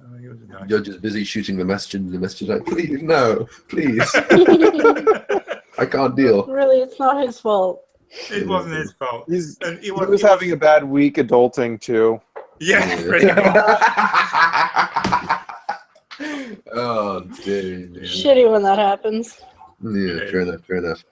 Oh, he was a nice. Judge is busy shooting the message, and the message is like, "Please, no, please, I can't deal." Really, it's not his fault. It wasn't his fault. He was having a bad week adulting too. Yeah, pretty much. Oh, dude. Shitty when that happens. Yeah, fair enough.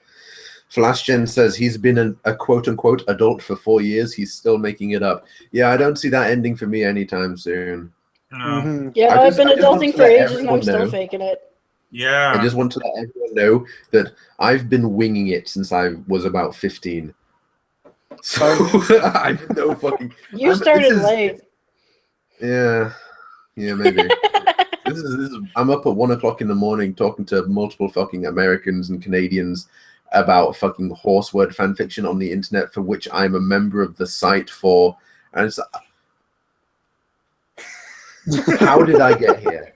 FlashGen says he's been a quote-unquote adult for 4 years. He's still making it up. Yeah, I don't see that ending for me anytime soon. No. Yeah, I've been adulting for ages and I'm still faking it. Yeah. I just want to let everyone know that I've been winging it since I was about 15. So I've no fucking. You started late. Yeah, maybe. This is. I'm up at 1 o'clock in the morning talking to multiple fucking Americans and Canadians about fucking horse word fan fiction on the internet, for which I'm a member of the site for, and it's. How did I get here?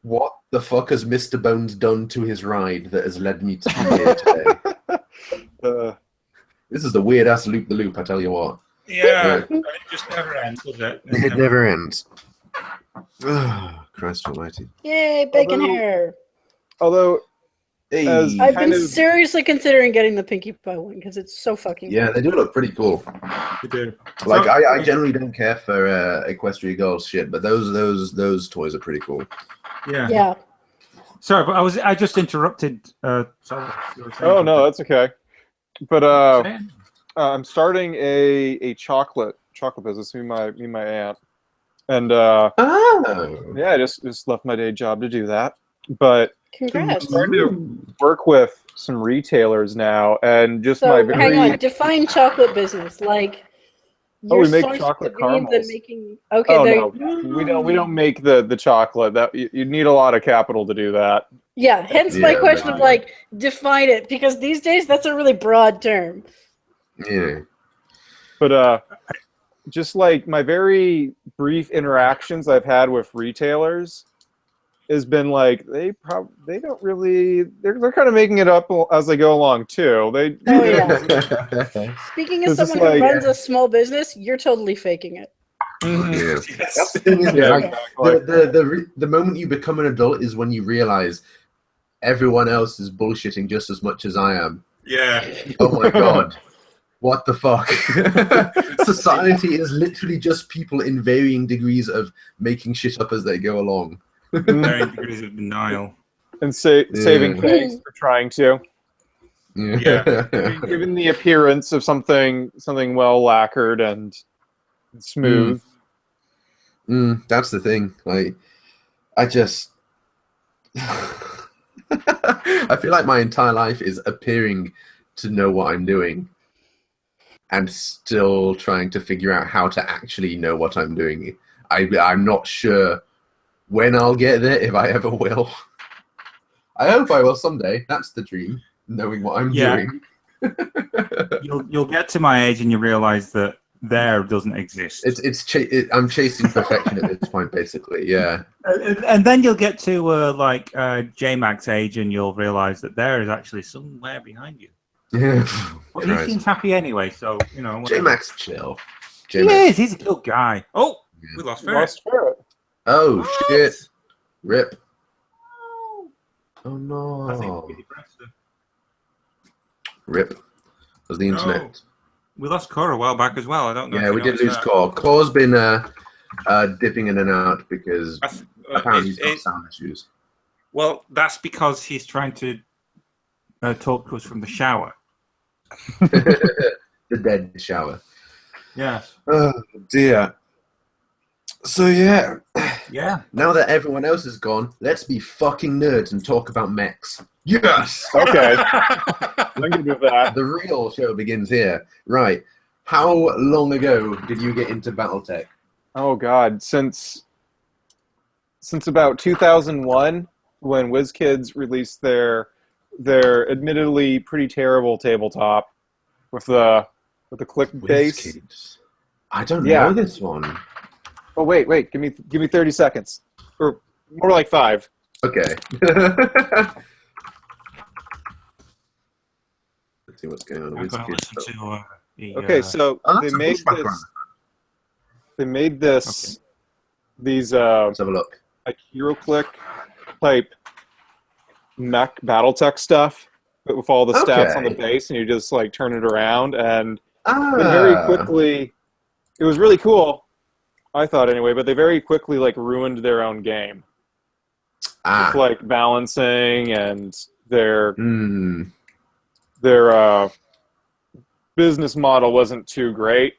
What the fuck has Mr. Bones done to his ride that has led me to be here today? This is the weird ass loop the loop, I tell you what. Yeah, it just never ends, does it? It never ends. Oh, Christ almighty. Yay, bacon hair. Although, I've been seriously considering getting the Pinkie Pie one because it's so fucking cool. They do look pretty cool. They do. Like, I generally don't care for Equestria Girls shit, but those toys are pretty cool. Yeah. Sorry, but I just interrupted. Sorry, oh no, that's okay. But I'm starting a chocolate business. Me and my aunt, and I just left my day job to do that. But congrats. I'm starting to work with some retailers now, and just hang on. Define chocolate business. Like, we make chocolate caramels. We don't make the chocolate. That you need a lot of capital to do that. Yeah, hence my question of like, define it, because these days that's a really broad term. Yeah. But just like my very brief interactions I've had with retailers has been like they don't really they're kind of making it up as they go along too. Speaking as someone who runs a small business, you're totally faking it. Mm-hmm. That's the thing, isn't it? The moment you become an adult is when you realize everyone else is bullshitting just as much as I am. Yeah. Oh my god. What the fuck? Society is literally just people in varying degrees of making shit up as they go along. Varying degrees of denial. And saving face for trying to. Yeah. Given the appearance of something well lacquered and smooth. That's the thing. Like, I just, I feel like my entire life is appearing to know what I'm doing, and still trying to figure out how to actually know what I'm doing. I'm not sure when I'll get there, if I ever will. I hope I will someday. That's the dream, knowing what I'm doing. You'll get to my age and you realize that there doesn't exist. I'm chasing perfection at this point, basically. Yeah. And then you'll get to J-Mac's age and you'll realize that there is actually somewhere behind you. Yeah. But he seems happy anyway, so you know. J-Mac's chill. He's a good guy. Oh, we lost Ferret. Oh shit! Rip. Oh no. I think we depressed him. Rip. Was the internet? We lost Core a while back as well. I don't know. Yeah, we did lose Core. Core's been dipping in and out because apparently he's got sound issues. Well, that's because he's trying to talk to us from the shower. The dead shower. Yes. Oh dear. So yeah. Yeah. Now that everyone else is gone, let's be fucking nerds and talk about mechs. Yes. Okay. I'm gonna do that. The real show begins here. Right. How long ago did you get into BattleTech? Oh God, since about 2001, when WizKids released their admittedly pretty terrible tabletop with the click base. Kids. I don't know this one. Oh wait, give me 30 seconds, or more like 5. Okay. Let's see what's going on. I'm going to listen to okay, so they made this. These let's have a look. Like HeroClick type mech BattleTech stuff, but with all the stats on the base, and you just like turn it around, and very quickly, it was really cool. I thought anyway, but they very quickly like ruined their own game. With like balancing and their business model wasn't too great.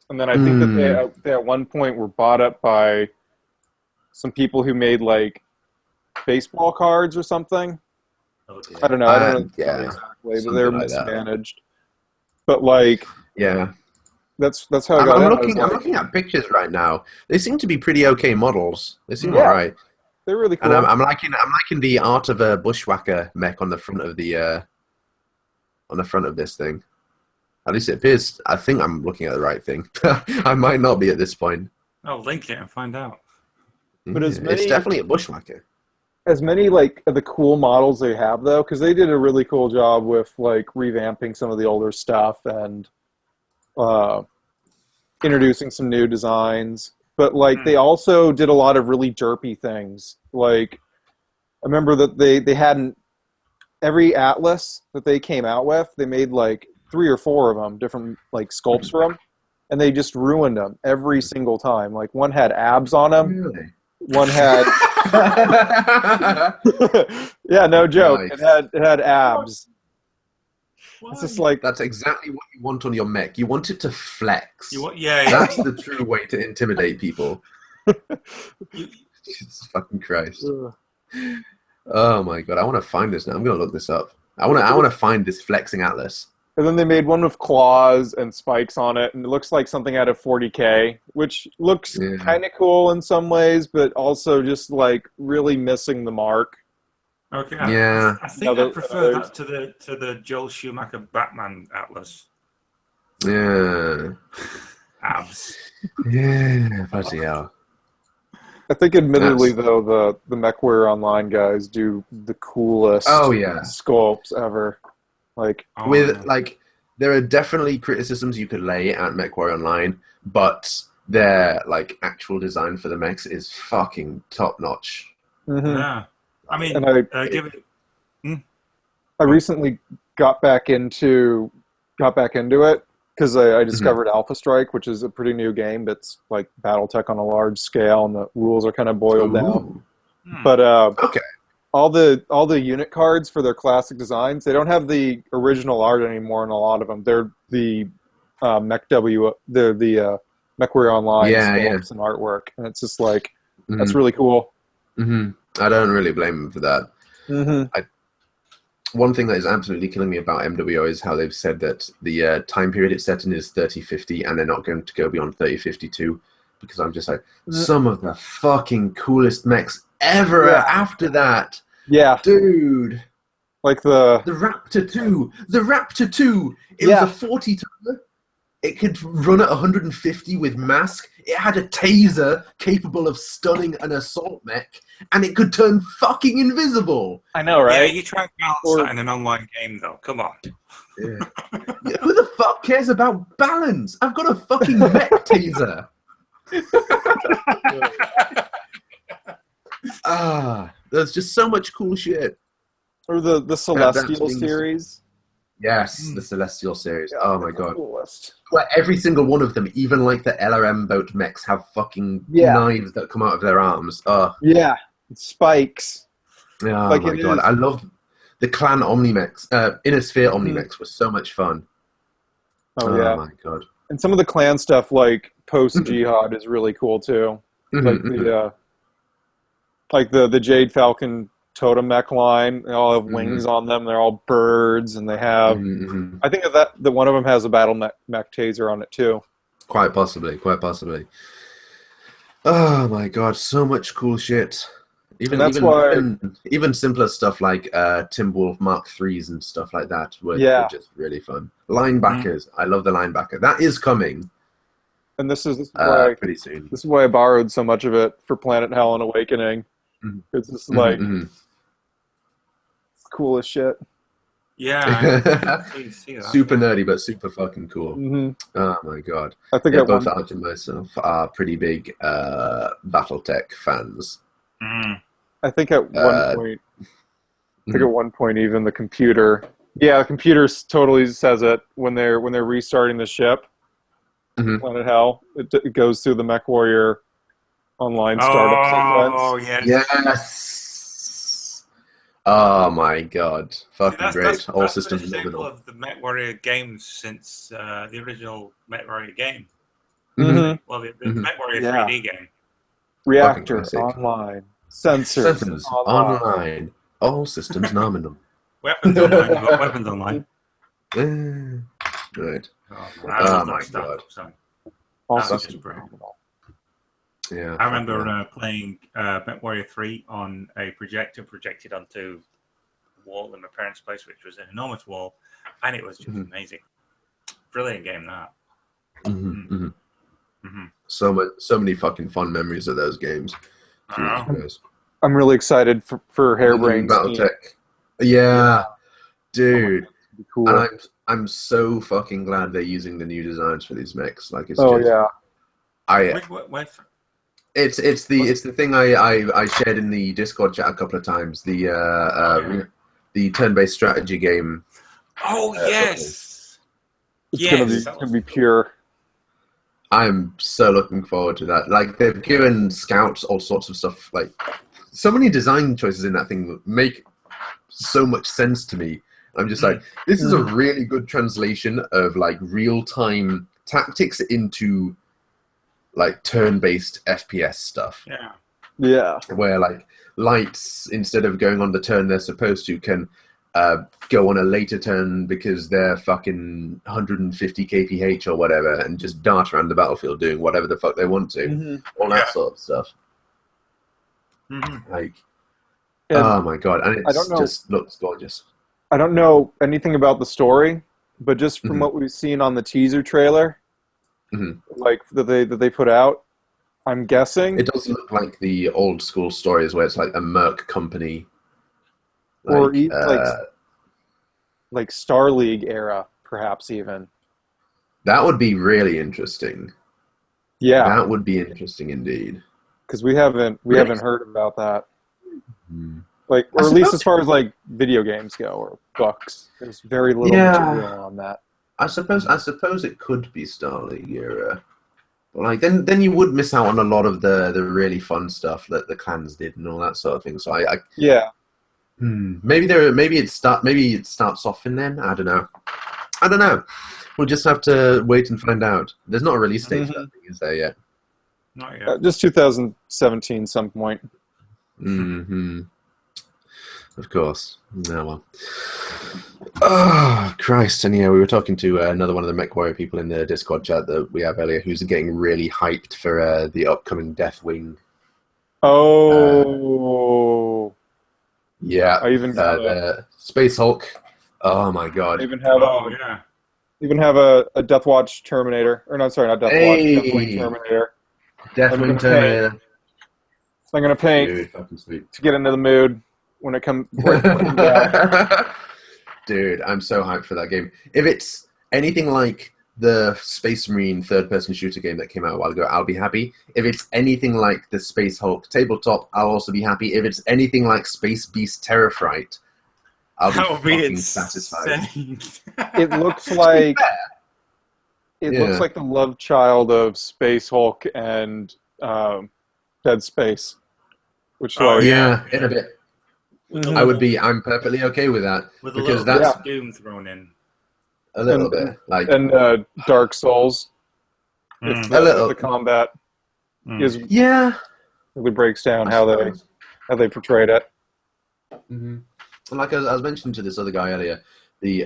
And then I think that they at one point were bought up by some people who made like baseball cards or something. Okay. I don't know. Exactly, but they were mismanaged. But like, that's how I got I'm looking at pictures right now. They seem to be pretty okay models. They seem alright. They're really cool. And I'm liking the art of a bushwhacker mech on the front of this thing. At least it appears. I think I'm looking at the right thing. I might not be at this point. I'll link it and find out. But it's definitely a bushwhacker. As many like of the cool models they have though, because they did a really cool job with like revamping some of the older stuff and introducing some new designs. But like they also did a lot of really derpy things. Like I remember that they hadn't every Atlas that they came out with, they made like 3 or 4 of them, different like sculpts for them, and they just ruined them every single time. Like one had abs on them. Really? One had yeah, no joke. Nice. It had abs. It's just like that's exactly what you want on your mech. You want it to flex. Yeah. That's the true way to intimidate people. Jesus fucking Christ. Oh my god, I want to find this now. I'm gonna look this up. I want to find this flexing Atlas. And then they made one with claws and spikes on it, and it looks like something out of 40K, which looks kind of cool in some ways, but also just like really missing the mark. Okay. Yeah. I think I prefer that to the Joel Schumacher Batman Atlas. Yeah. Abs. Yeah. Bloody hell. I think, admittedly, though, the MechWarrior Online guys do the coolest sculpts ever. Like there are definitely criticisms you could lay at MechWarrior Online, but their like actual design for the mechs is fucking top notch. Mm-hmm. Yeah, I mean, and I recently got back into it because I discovered Alpha Strike, which is a pretty new game. That's like BattleTech on a large scale, and the rules are kind of boiled down. But all the unit cards for their classic designs, they don't have the original art anymore in a lot of them. They're the MechWarrior Online Yeah, sculpts and artwork, and it's just like that's really cool. I don't really blame them for that. One thing that is absolutely killing me about MWO is how they've said that the time period it's set in is 3050, and they're not going to go beyond 3052. Because I'm just like, some of the fucking coolest mechs ever after that. Yeah, dude. Like the Raptor 2. The Raptor 2. It was a 40 tonner. It could run at 150 with mask. It had a taser capable of stunning an assault mech, and it could turn fucking invisible. I know, right? Yeah, you try and balance that in an online game, though. Come on. Yeah. Who the fuck cares about balance? I've got a fucking mech taser. There's just so much cool shit. Or the Celestial series. Yes, the Celestial series. Oh my god. Coolest. Where every single one of them, even like the LRM boat mechs, have fucking knives that come out of their arms. Yeah, spikes. Oh my god, I love the Clan Omnimex. Inner Sphere Omnimex was so much fun. Oh yeah. My god. And some of the clan stuff, like post Jihad, is really cool too. Like the Jade Falcon totem mech line. They all have wings on them. They're all birds, and they have. I think that one of them has a battle mech taser on it too. Quite possibly. Oh my god, so much cool shit. Even simpler stuff like Timberwolf Mark IIIs and stuff like that were just really fun. Linebackers, I love the linebacker. That is coming. And this is why pretty soon. This is why I borrowed so much of it for Planet Hell and Awakening. It's just like it's cool as shit. Yeah, see that. Super nerdy, but super fucking cool. Oh my god! I think both Arch and myself are pretty big BattleTech fans. I think at one point, even the computer, the computer totally says it when they're restarting the ship. Planet Hell, it goes through the MechWarrior Online startup sequence. Oh yes. Yes. Oh my god! Fucking great! All systems been a staple of the MechWarrior games since the original MechWarrior game. Well, the MechWarrior 3D game. Reactor Online. Sensors online. All systems nominal. Weapons online. Weapons online. Good. Oh my god. Also yeah. I remember playing MechWarrior 3 on a projector projected onto the wall in my parents' place, which was an enormous wall, and it was just amazing. Brilliant game, that. So many fucking fun memories of those games. I'm really excited for Hairbrain's BattleTech. Yeah, dude. Cool. And I'm so fucking glad they're using the new designs for these mechs. Like it's It's the thing I shared in the Discord chat a couple of times. The turn-based strategy game. Oh yes. It's gonna be pure. I'm so looking forward to that. Like they've given scouts all sorts of stuff. Like so many design choices in that thing that make so much sense to me. I'm just like, this is a really good translation of like real-time tactics into like turn-based FPS stuff. Yeah. Where like lights, instead of going on the turn they're supposed to, can go on a later turn because they're fucking 150 kph or whatever, and just dart around the battlefield doing whatever the fuck they want to. All that sort of stuff. Like, oh my god, and it just looks gorgeous. I don't know anything about the story, but just from what we've seen on the teaser trailer, like that they put out, I'm guessing it does look like the old school stories where it's like a merc company, or like Star League era, perhaps even. That would be really interesting. Yeah, that would be interesting indeed. Because we haven't heard about that. Like, or at least as far as like video games go or books, there's very little material on that. I suppose it could be Star League era, but like then you would miss out on a lot of the really fun stuff that the clans did and all that sort of thing. So maybe it starts off in then. I don't know. We'll just have to wait and find out. There's not a release date for that thing, is there yet? Not yet. Just 2017 some point. Mm-hmm. Of course. No, well. Oh, Christ. And yeah, we were talking to another one of the MechWarrior people in the Discord chat that we have earlier who's getting really hyped for the upcoming Deathwing. Oh. Yeah. I even Space Hulk. Oh, my God. I even have even have a Deathwatch Terminator. Or no, sorry, not Deathwatch. Deathwing Terminator. Deathwing Terminator. I'm going to paint Dude, fucking sweet. to get into the mood when it comes out. Dude, I'm so hyped for that game. If it's anything like the Space Marine third-person shooter game that came out a while ago, I'll be happy. If it's anything like the Space Hulk tabletop, I'll also be happy. If it's anything like Space Beast Terrorfright, I'll be fucking satisfied. It looks like looks like the love child of Space Hulk and Dead Space, which in a bit. I'm perfectly okay with that with because that's Doom thrown in a little bit, like and Dark Souls. A little. The combat is really breaks down how they portrayed it. Mm-hmm. And like I was mentioning to this other guy earlier, the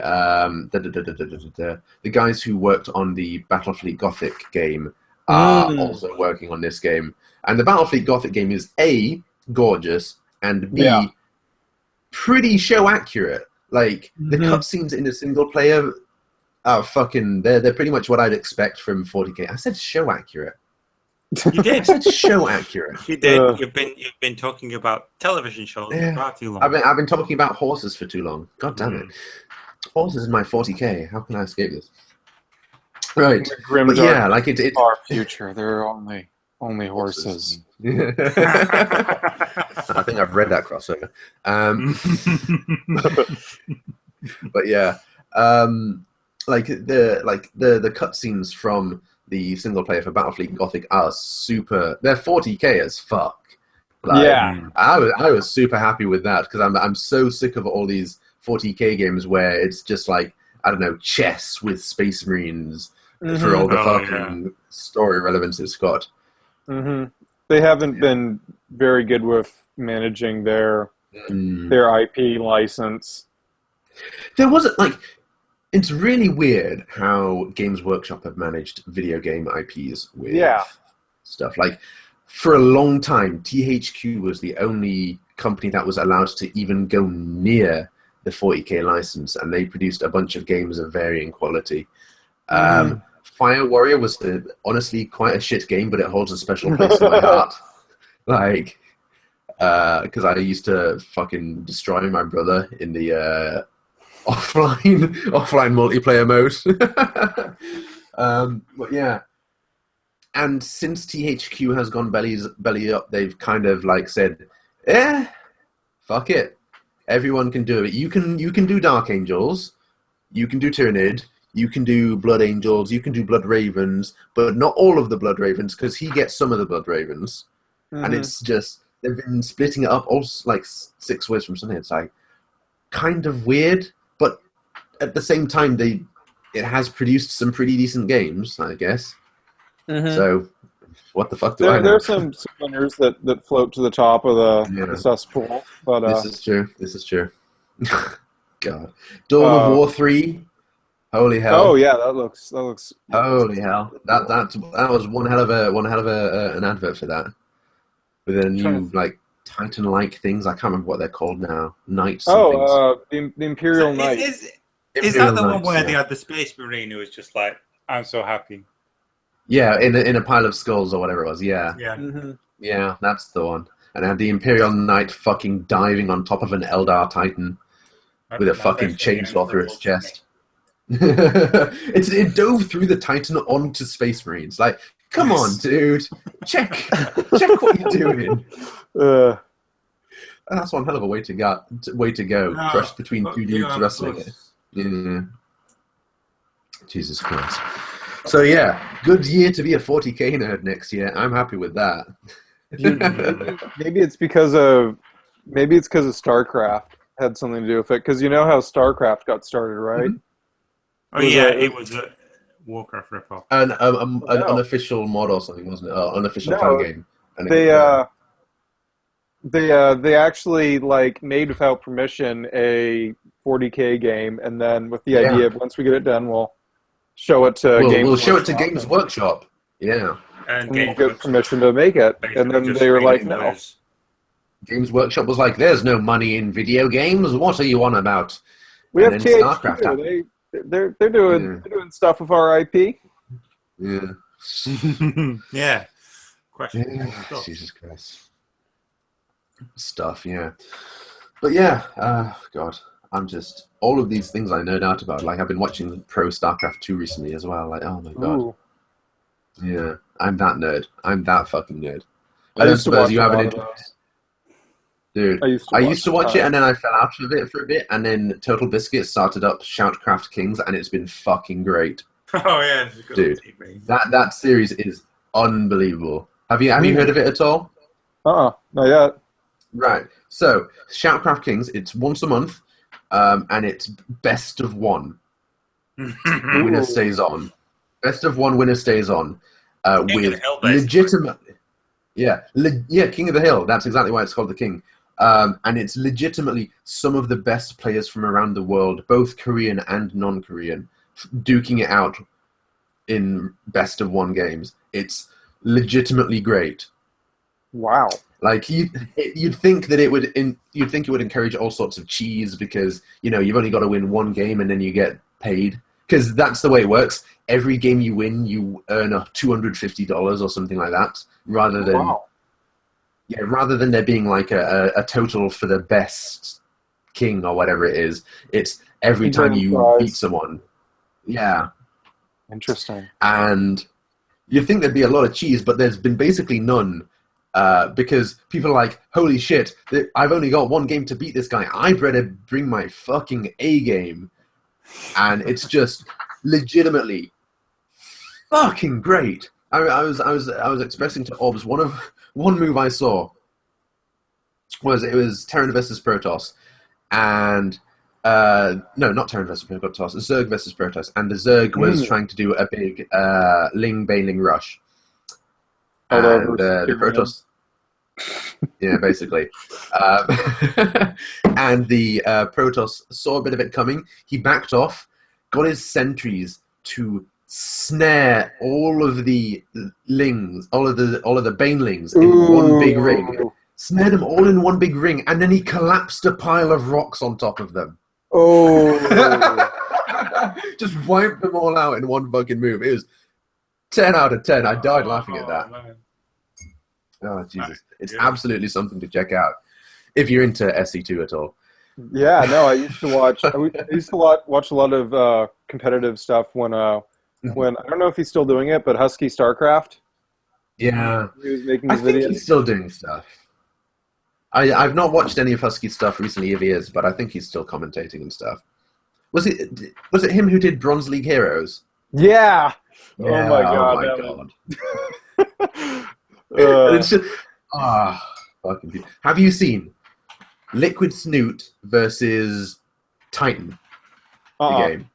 guys who worked on the Battlefleet Gothic game are also working on this game, and the Battlefleet Gothic game is A, gorgeous, and B, pretty show accurate. Like the cutscenes in the single player are fucking. They're pretty much what I'd expect from 40K. I said show accurate. You did. I said show accurate. You did. You've been talking about television shows for far too long. I've been talking about horses for too long. God damn it. Horses in my 40K. How can I escape this? Right. Grim but yeah, like it. Our future. There are only horses. I think I've read that crossover. But yeah, like the cutscenes from the single player for Battlefleet Gothic are super. They're 40K as fuck. Like, I was super happy with that because I'm so sick of all these 40K games where it's just like, I don't know, chess with Space Marines for all the fucking story relevance it's got. They haven't been very good with managing their IP license. There wasn't like. It's really weird how Games Workshop have managed video game IPs with stuff. Like, for a long time, THQ was the only company that was allowed to even go near the 40K license, and they produced a bunch of games of varying quality. Fire Warrior was honestly quite a shit game, but it holds a special place in my heart. Like, because I used to fucking destroy my brother in the offline multiplayer mode. But yeah. And since THQ has gone belly up, they've kind of like said, fuck it. Everyone can do it. You can do Dark Angels, you can do Tyranid, you can do Blood Angels, you can do Blood Ravens, but not all of the Blood Ravens, because he gets some of the Blood Ravens. And it's just, they've been splitting it up all like 6 ways from something. It's like kind of weird, but at the same time, it has produced some pretty decent games, I guess. So, what the fuck do I know? There are some winners that float to the top of the cesspool. But, This is true. God. Dawn of War 3. Holy hell! Oh yeah, that looks. Holy hell! That was one hell of an advert for that. With a new like Titan-like things. I can't remember what they're called now. Knights. The Imperial Knight. Is that the one where they had the Space Marine who was just like, I'm so happy? Yeah, in a pile of skulls or whatever it was. Yeah. Yeah, that's the one. And I had the Imperial Knight fucking diving on top of an Eldar Titan with a fucking chainsaw through its chest. It dove through the Titan onto Space Marines. Like, come on, dude, check what you're doing. And that's one hell of a way to go. No, crushed between two dudes wrestling it. Yeah. Jesus Christ. So yeah, good year to be a 40K nerd next year. I'm happy with that. Maybe it's because of StarCraft had something to do with it. Because you know how StarCraft got started, right? Oh yeah, it was Warcraft ripoff? An unofficial mod or something, wasn't it? Unofficial fan game. And they actually like made without permission a 40K game, and then with the idea of once we get it done, we'll show it to Games Workshop. Yeah. And we'll get permission to make it, and then they were like, "No." Games Workshop was like, "There's no money in video games. What are you on about?" We have THQ. They're doing stuff with our IP. Yeah. Yeah. Question. Yeah. Jesus Christ. Stuff, yeah. But yeah, God, I'm just all of these things I nerd out about. Like I've been watching Pro StarCraft 2 recently as well. Like, oh my God. Ooh. Yeah, I'm that nerd. I'm that fucking nerd. I don't suppose you have an interest. Dude, I used to watch it and then I fell out of it for a bit, and then Total Biscuit started up Shoutcraft Kings, and it's been fucking great. Oh yeah, dude, that series is unbelievable. Have you heard of it at all? Not yet. Right. So Shoutcraft Kings, it's once a month, and it's best of one. Winner stays on. Best of one, winner stays on. With legitimate. Yeah, King of the Hill. That's exactly why it's called the King. And it's legitimately some of the best players from around the world, both Korean and non-Korean, duking it out in best of one games. It's legitimately great. Wow. Like you'd think that it would encourage all sorts of cheese because you've only got to win one game and then you get paid, because that's the way it works. Every game you win, you earn $250 or something like that, rather than there being like a total for the best king or whatever it is. It's every time you beat someone. Yeah. Interesting. And you'd think there'd be a lot of cheese, but there's been basically none. Because people are like, holy shit, I've only got one game to beat this guy. I better bring my fucking A game. And it's just legitimately fucking great. I was expressing to Orbs one move I saw was Terran versus Protoss, and no, not Terran versus Protoss, Zerg versus Protoss, and the Zerg was trying to do a big Ling Bailing rush, and the Protoss. Yeah, basically. And the Protoss saw a bit of it coming. He backed off, got his sentries to snare all of the Lings, all of the Banelings in one big ring. Snared them all in one big ring, and then he collapsed a pile of rocks on top of them. Oh. Just wiped them all out in one fucking move. It was 10 out of 10. I died laughing at that. Man. Oh, Jesus. It's absolutely something to check out if you're into SC2 at all. Yeah, no, I used to watch watch a lot of competitive stuff when I don't know if he's still doing it, but Husky StarCraft. Yeah. He was making I videos. think he's still doing stuff. I've not watched any of Husky's stuff recently if he is, but I think he's still commentating and stuff. Was it him who did Bronze League Heroes? Yeah. Yeah. Oh my god. It's just fucking beautiful. Have you seen Liquid Snoot versus Titan? The game.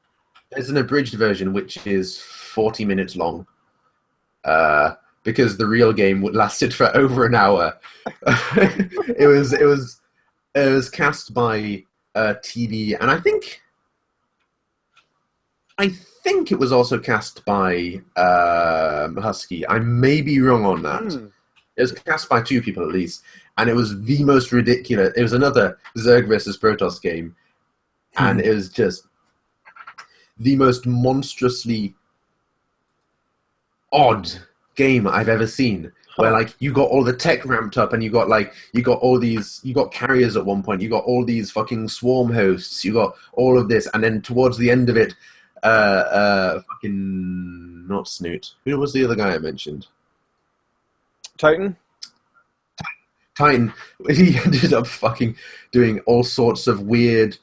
There's an abridged version which is 40 minutes long. Because the real game lasted for over an hour. It was cast by TV, and I think it was also cast by Husky. I may be wrong on that. It was cast by two people at least, and it was the most ridiculous. It was another Zerg versus Protoss game, and it was just the most monstrously odd game I've ever seen. Where like you got all the tech ramped up, and you got carriers at one point. You got all these fucking swarm hosts. You got all of this, and then towards the end of it. Fucking not Snoot. Who was the other guy I mentioned? Titan. He ended up fucking doing all sorts of weird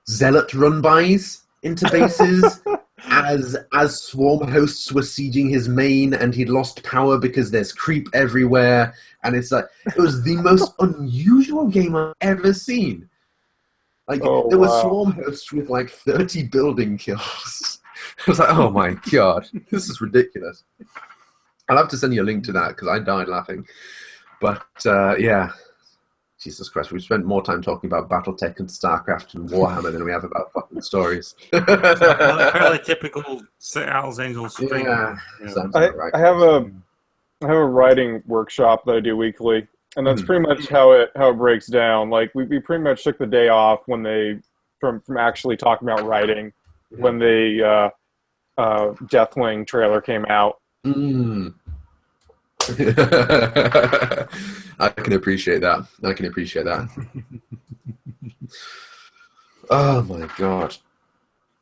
zealot run-bys into bases as swarm hosts were sieging his main, and he'd lost power because there's creep everywhere. And it's like it was the most unusual game I've ever seen. Like there were swarm hosts with like 30 building kills. was like, oh my god, this is ridiculous. I'll have to send you a link to that because I died laughing. But yeah, Jesus Christ, we've spent more time talking about BattleTech and StarCraft and Warhammer than we have about fucking stories. Fairly typical Hells Angels stream. Yeah, I have a writing workshop that I do weekly, and that's pretty much how it breaks down. Like we pretty much took the day off when they from actually talking about writing when the Deathwing trailer came out. I can appreciate that. Oh my god!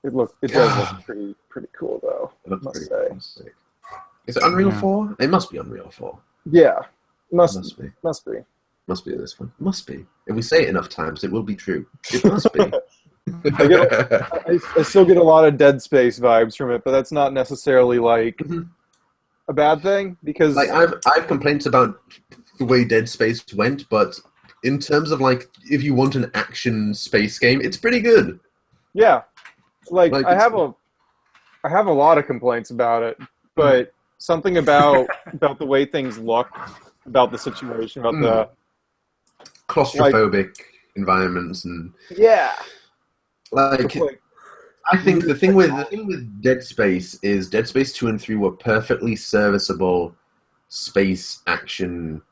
It does look pretty cool though. It must say. Is it Unreal 4? It must be Unreal 4. Yeah, must be. Must be this one. Must be. If we say it enough times, it will be true. It must be. I still get a lot of Dead Space vibes from it, but that's not necessarily like a bad thing because like I've complaints about the way Dead Space went, but in terms of like if you want an action space game, it's pretty good. Yeah, like I have a lot of complaints about it, but something about the way things look, about the situation, about the claustrophobic environments and like I think the thing with Dead Space is Dead Space 2 and 3 were perfectly serviceable space action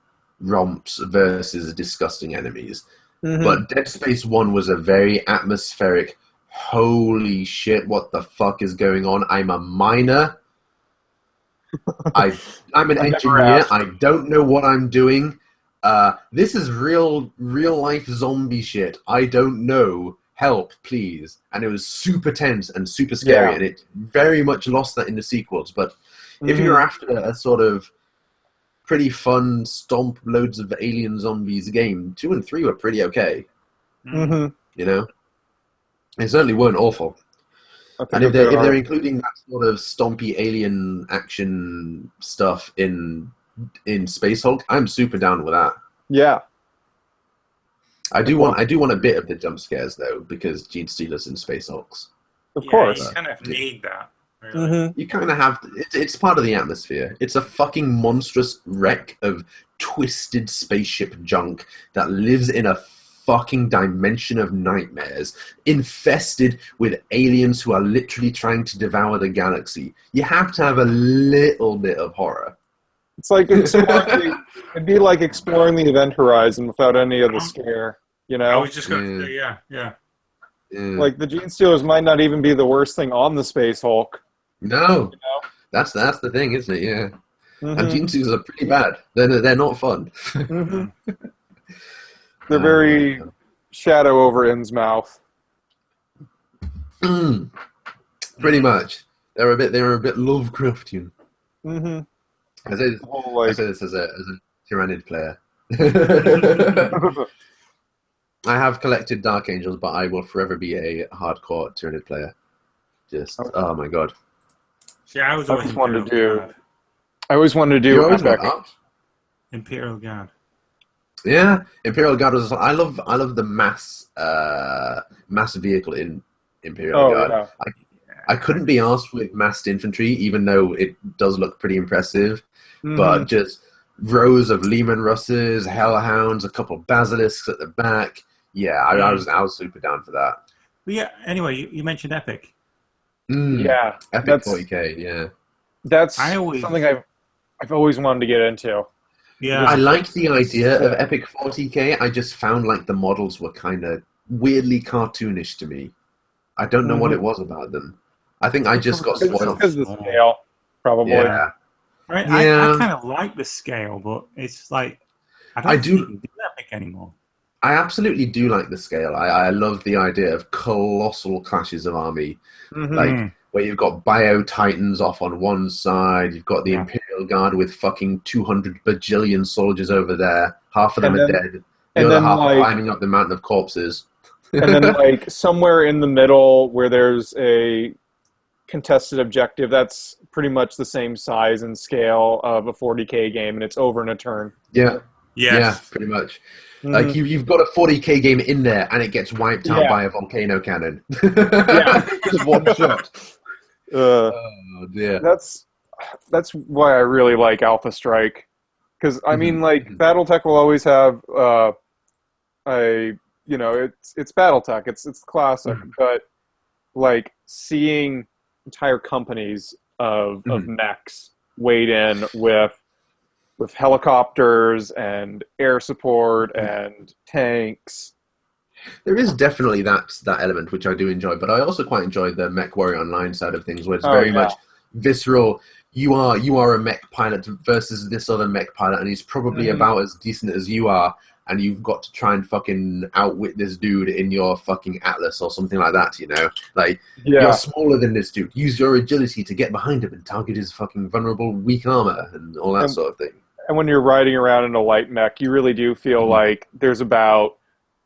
romps versus disgusting enemies. But Dead Space 1 was a very atmospheric, holy shit, what the fuck is going on? I'm a miner. I'm an engineer. I don't know what I'm doing. This is real life zombie shit. I don't know. Help, please. And it was super tense and super scary, and it very much lost that in the sequels. But if you're after a sort of pretty fun, stomp loads of alien zombies game, 2 and 3 were pretty okay. You know? They certainly weren't awful. And if they're including that sort of stompy alien action stuff in Space Hulk, I'm super down with that. Yeah. I do want a bit of the jump scares though, because Gene Steeler's in Space Hulks. Of course. You kind of need that. Really. You kind of have to, it's part of the atmosphere. It's a fucking monstrous wreck of twisted spaceship junk that lives in a fucking dimension of nightmares, infested with aliens who are literally trying to devour the galaxy. You have to have a little bit of horror. It's like it'd be like exploring the event horizon without any of the scare, you know? I was just going to say, yeah. Like the Gene Stealers might not even be the worst thing on the Space Hulk. No, you know? That's the thing, isn't it? Yeah. And Gene Stealers are pretty bad. They're not fun. They're very shadow over Innsmouth. Pretty much. They're a bit Lovecraftian. I say this as a Tyrannid player. I have collected Dark Angels, but I will forever be a hardcore Tyrannid player. Oh my god. See, I always wanted to do Epic. Imperial Guard. Yeah, Imperial Guard was. I love the mass vehicle in Imperial Guard. Yeah. I couldn't be asked with massed infantry, even though it does look pretty impressive. But just rows of Lehman Russes, Hellhounds, a couple of Basilisks at the back. Yeah, I was super down for that. But yeah. Anyway, you mentioned Epic. Yeah, Epic 40K. Yeah, that's something I've always wanted to get into. Yeah, I like the idea of Epic 40K. I just found like the models were kind of weirdly cartoonish to me. I don't know what it was about them. I think I just got spoiled. Because of the scale, probably. Yeah. Right. I kind of like the scale, but it's like I don't think you can do Epic anymore. I absolutely do like the scale. I love the idea of colossal clashes of army, like where you've got Bio Titans off on one side, you've got the Imperial Guard with fucking 200 bajillion soldiers over there. Half of them are dead. The other half are climbing up the mountain of corpses. And then, like somewhere in the middle, where there's a contested objective, that's pretty much the same size and scale of a 40K game, and it's over in a turn. Yeah, pretty much. Like you've got a 40K game in there, and it gets wiped out by a volcano cannon. Just one shot. Oh dear. That's why I really like Alpha Strike, because I mean, like, BattleTech will always have it's BattleTech, it's classic, but like seeing entire companies of mechs weighed in with helicopters and air support and tanks. There is definitely that element which I do enjoy, but I also quite enjoy the Mech Warrior Online side of things, where it's very much visceral. You are a mech pilot versus this other mech pilot, and he's probably about as decent as you are, and you've got to try and fucking outwit this dude in your fucking Atlas or something like that, you know? Like, you're smaller than this dude. Use your agility to get behind him and target his fucking vulnerable, weak armor and all that sort of thing. And when you're riding around in a light mech, you really do feel like there's about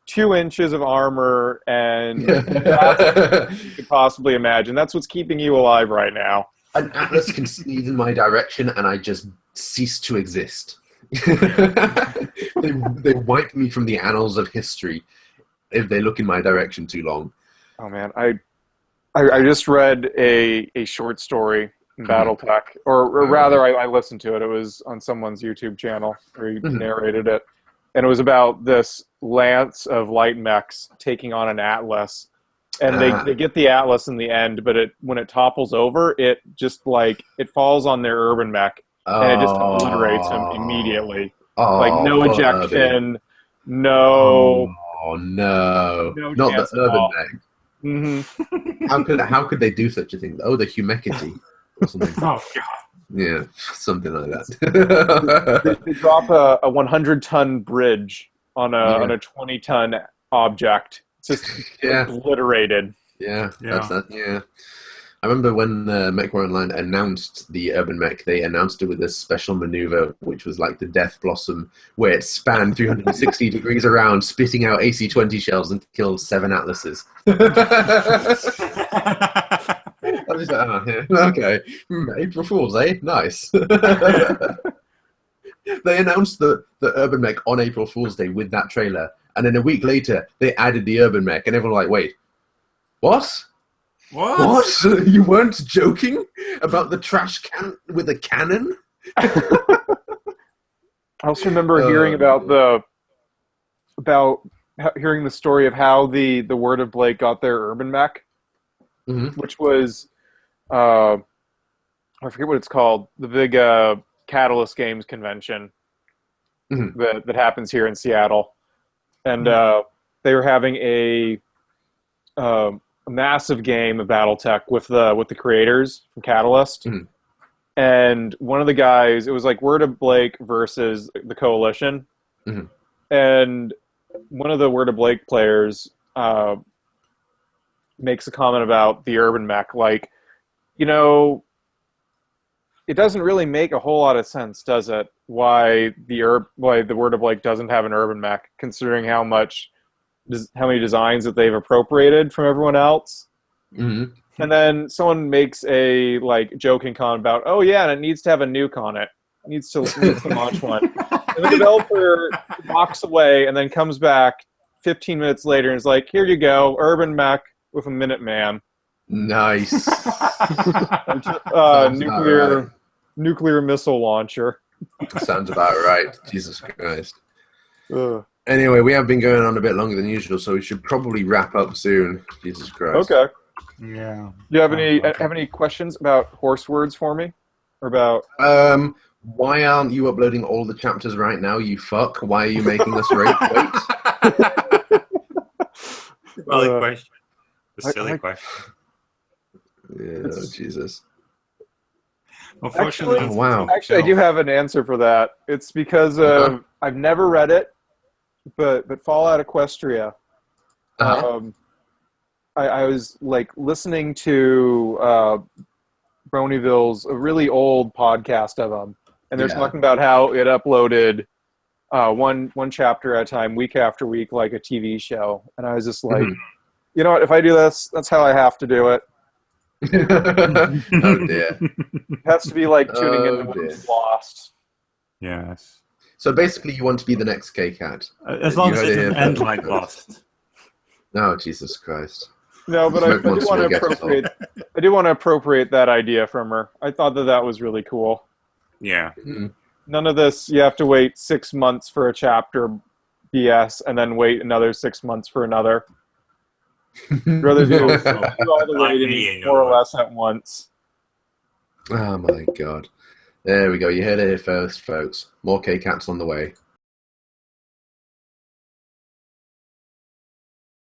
2 inches of armor, and that's what you could possibly imagine. That's what's keeping you alive right now. An Atlas can sneeze in my direction, and I just cease to exist. they wipe me from the annals of history if they look in my direction too long. Oh man, I just read a short story in BattleTech, or rather, I listened to it. It was on someone's YouTube channel where he narrated it, and it was about this lance of light mechs taking on an Atlas. And they get the Atlas in the end, but when it topples over, it just it falls on their urban mech, and it just obliterates him immediately. Like no ejection, no. Oh no! Not the urban mech. How could they do such a thing? Oh, the humecity or something. Oh god. Yeah, something like that. They drop a 100-ton bridge on a 20-ton object. Just obliterated. Yeah, that's that. Yeah, I remember when Mech Warrior Online announced the urban mech, they announced it with a special maneuver, which was like the Death Blossom, where it spanned 360 degrees around, spitting out AC-20 shells and killed 7 Atlases. I was like, okay, April Fools, eh? Nice. They announced the urban mech on April Fool's Day with that trailer. And then a week later, they added the urban mech, and everyone was like, wait, what? What? You weren't joking about the trash can with a cannon? I also remember hearing hearing the story of how the Word of Blake got their urban mech, which was, I forget what it's called, the big Catalyst Games convention that happens here in Seattle. And they were having a massive game of BattleTech with the creators from Catalyst. And one of the guys, it was like Word of Blake versus the Coalition. And one of the Word of Blake players makes a comment about the urban mech, like, you know, it doesn't really make a whole lot of sense, does it? Why the Word of Blake doesn't have an urban mech, considering how many designs that they've appropriated from everyone else. And then someone makes a joking comment about, oh yeah, and it needs to have a nuke on it. It needs to launch one. And the developer walks away and then comes back 15 minutes later and is like, here you go, urban mech with a Minuteman. Nice. Nuclear missile launcher. Sounds about right. Jesus Christ. Anyway, we have been going on a bit longer than usual, so we should probably wrap up soon. Jesus Christ. Okay. Yeah. Do you have any questions about horse words for me? Or about why aren't you uploading all the chapters right now, you fuck? Why are you making us wait? Valid question. A silly question. Yeah, Jesus. Unfortunately, Actually, I do have an answer for that. It's because I've never read it, but Fallout Equestria. I was listening to Bronyville's a really old podcast of them, and they're talking about how it uploaded one chapter at a time, week after week, like a TV show. And I was just like, you know what? If I do this, that's how I have to do it. Oh dear. It has to be like tuning into what's Lost. Yes. So basically, you want to be the next K-Cat. As long as it doesn't end like Lost. Oh, Jesus Christ. No, but I do Once want we'll to get it appropriate. I do want to appropriate that idea from her. I thought that was really cool. Yeah. None of this. You have to wait 6 months for a chapter, BS, and then wait another 6 months for another. I'd rather do all the waiting more or less at once. Oh my god. There we go. You heard it here first, folks. More K-Cats on the way.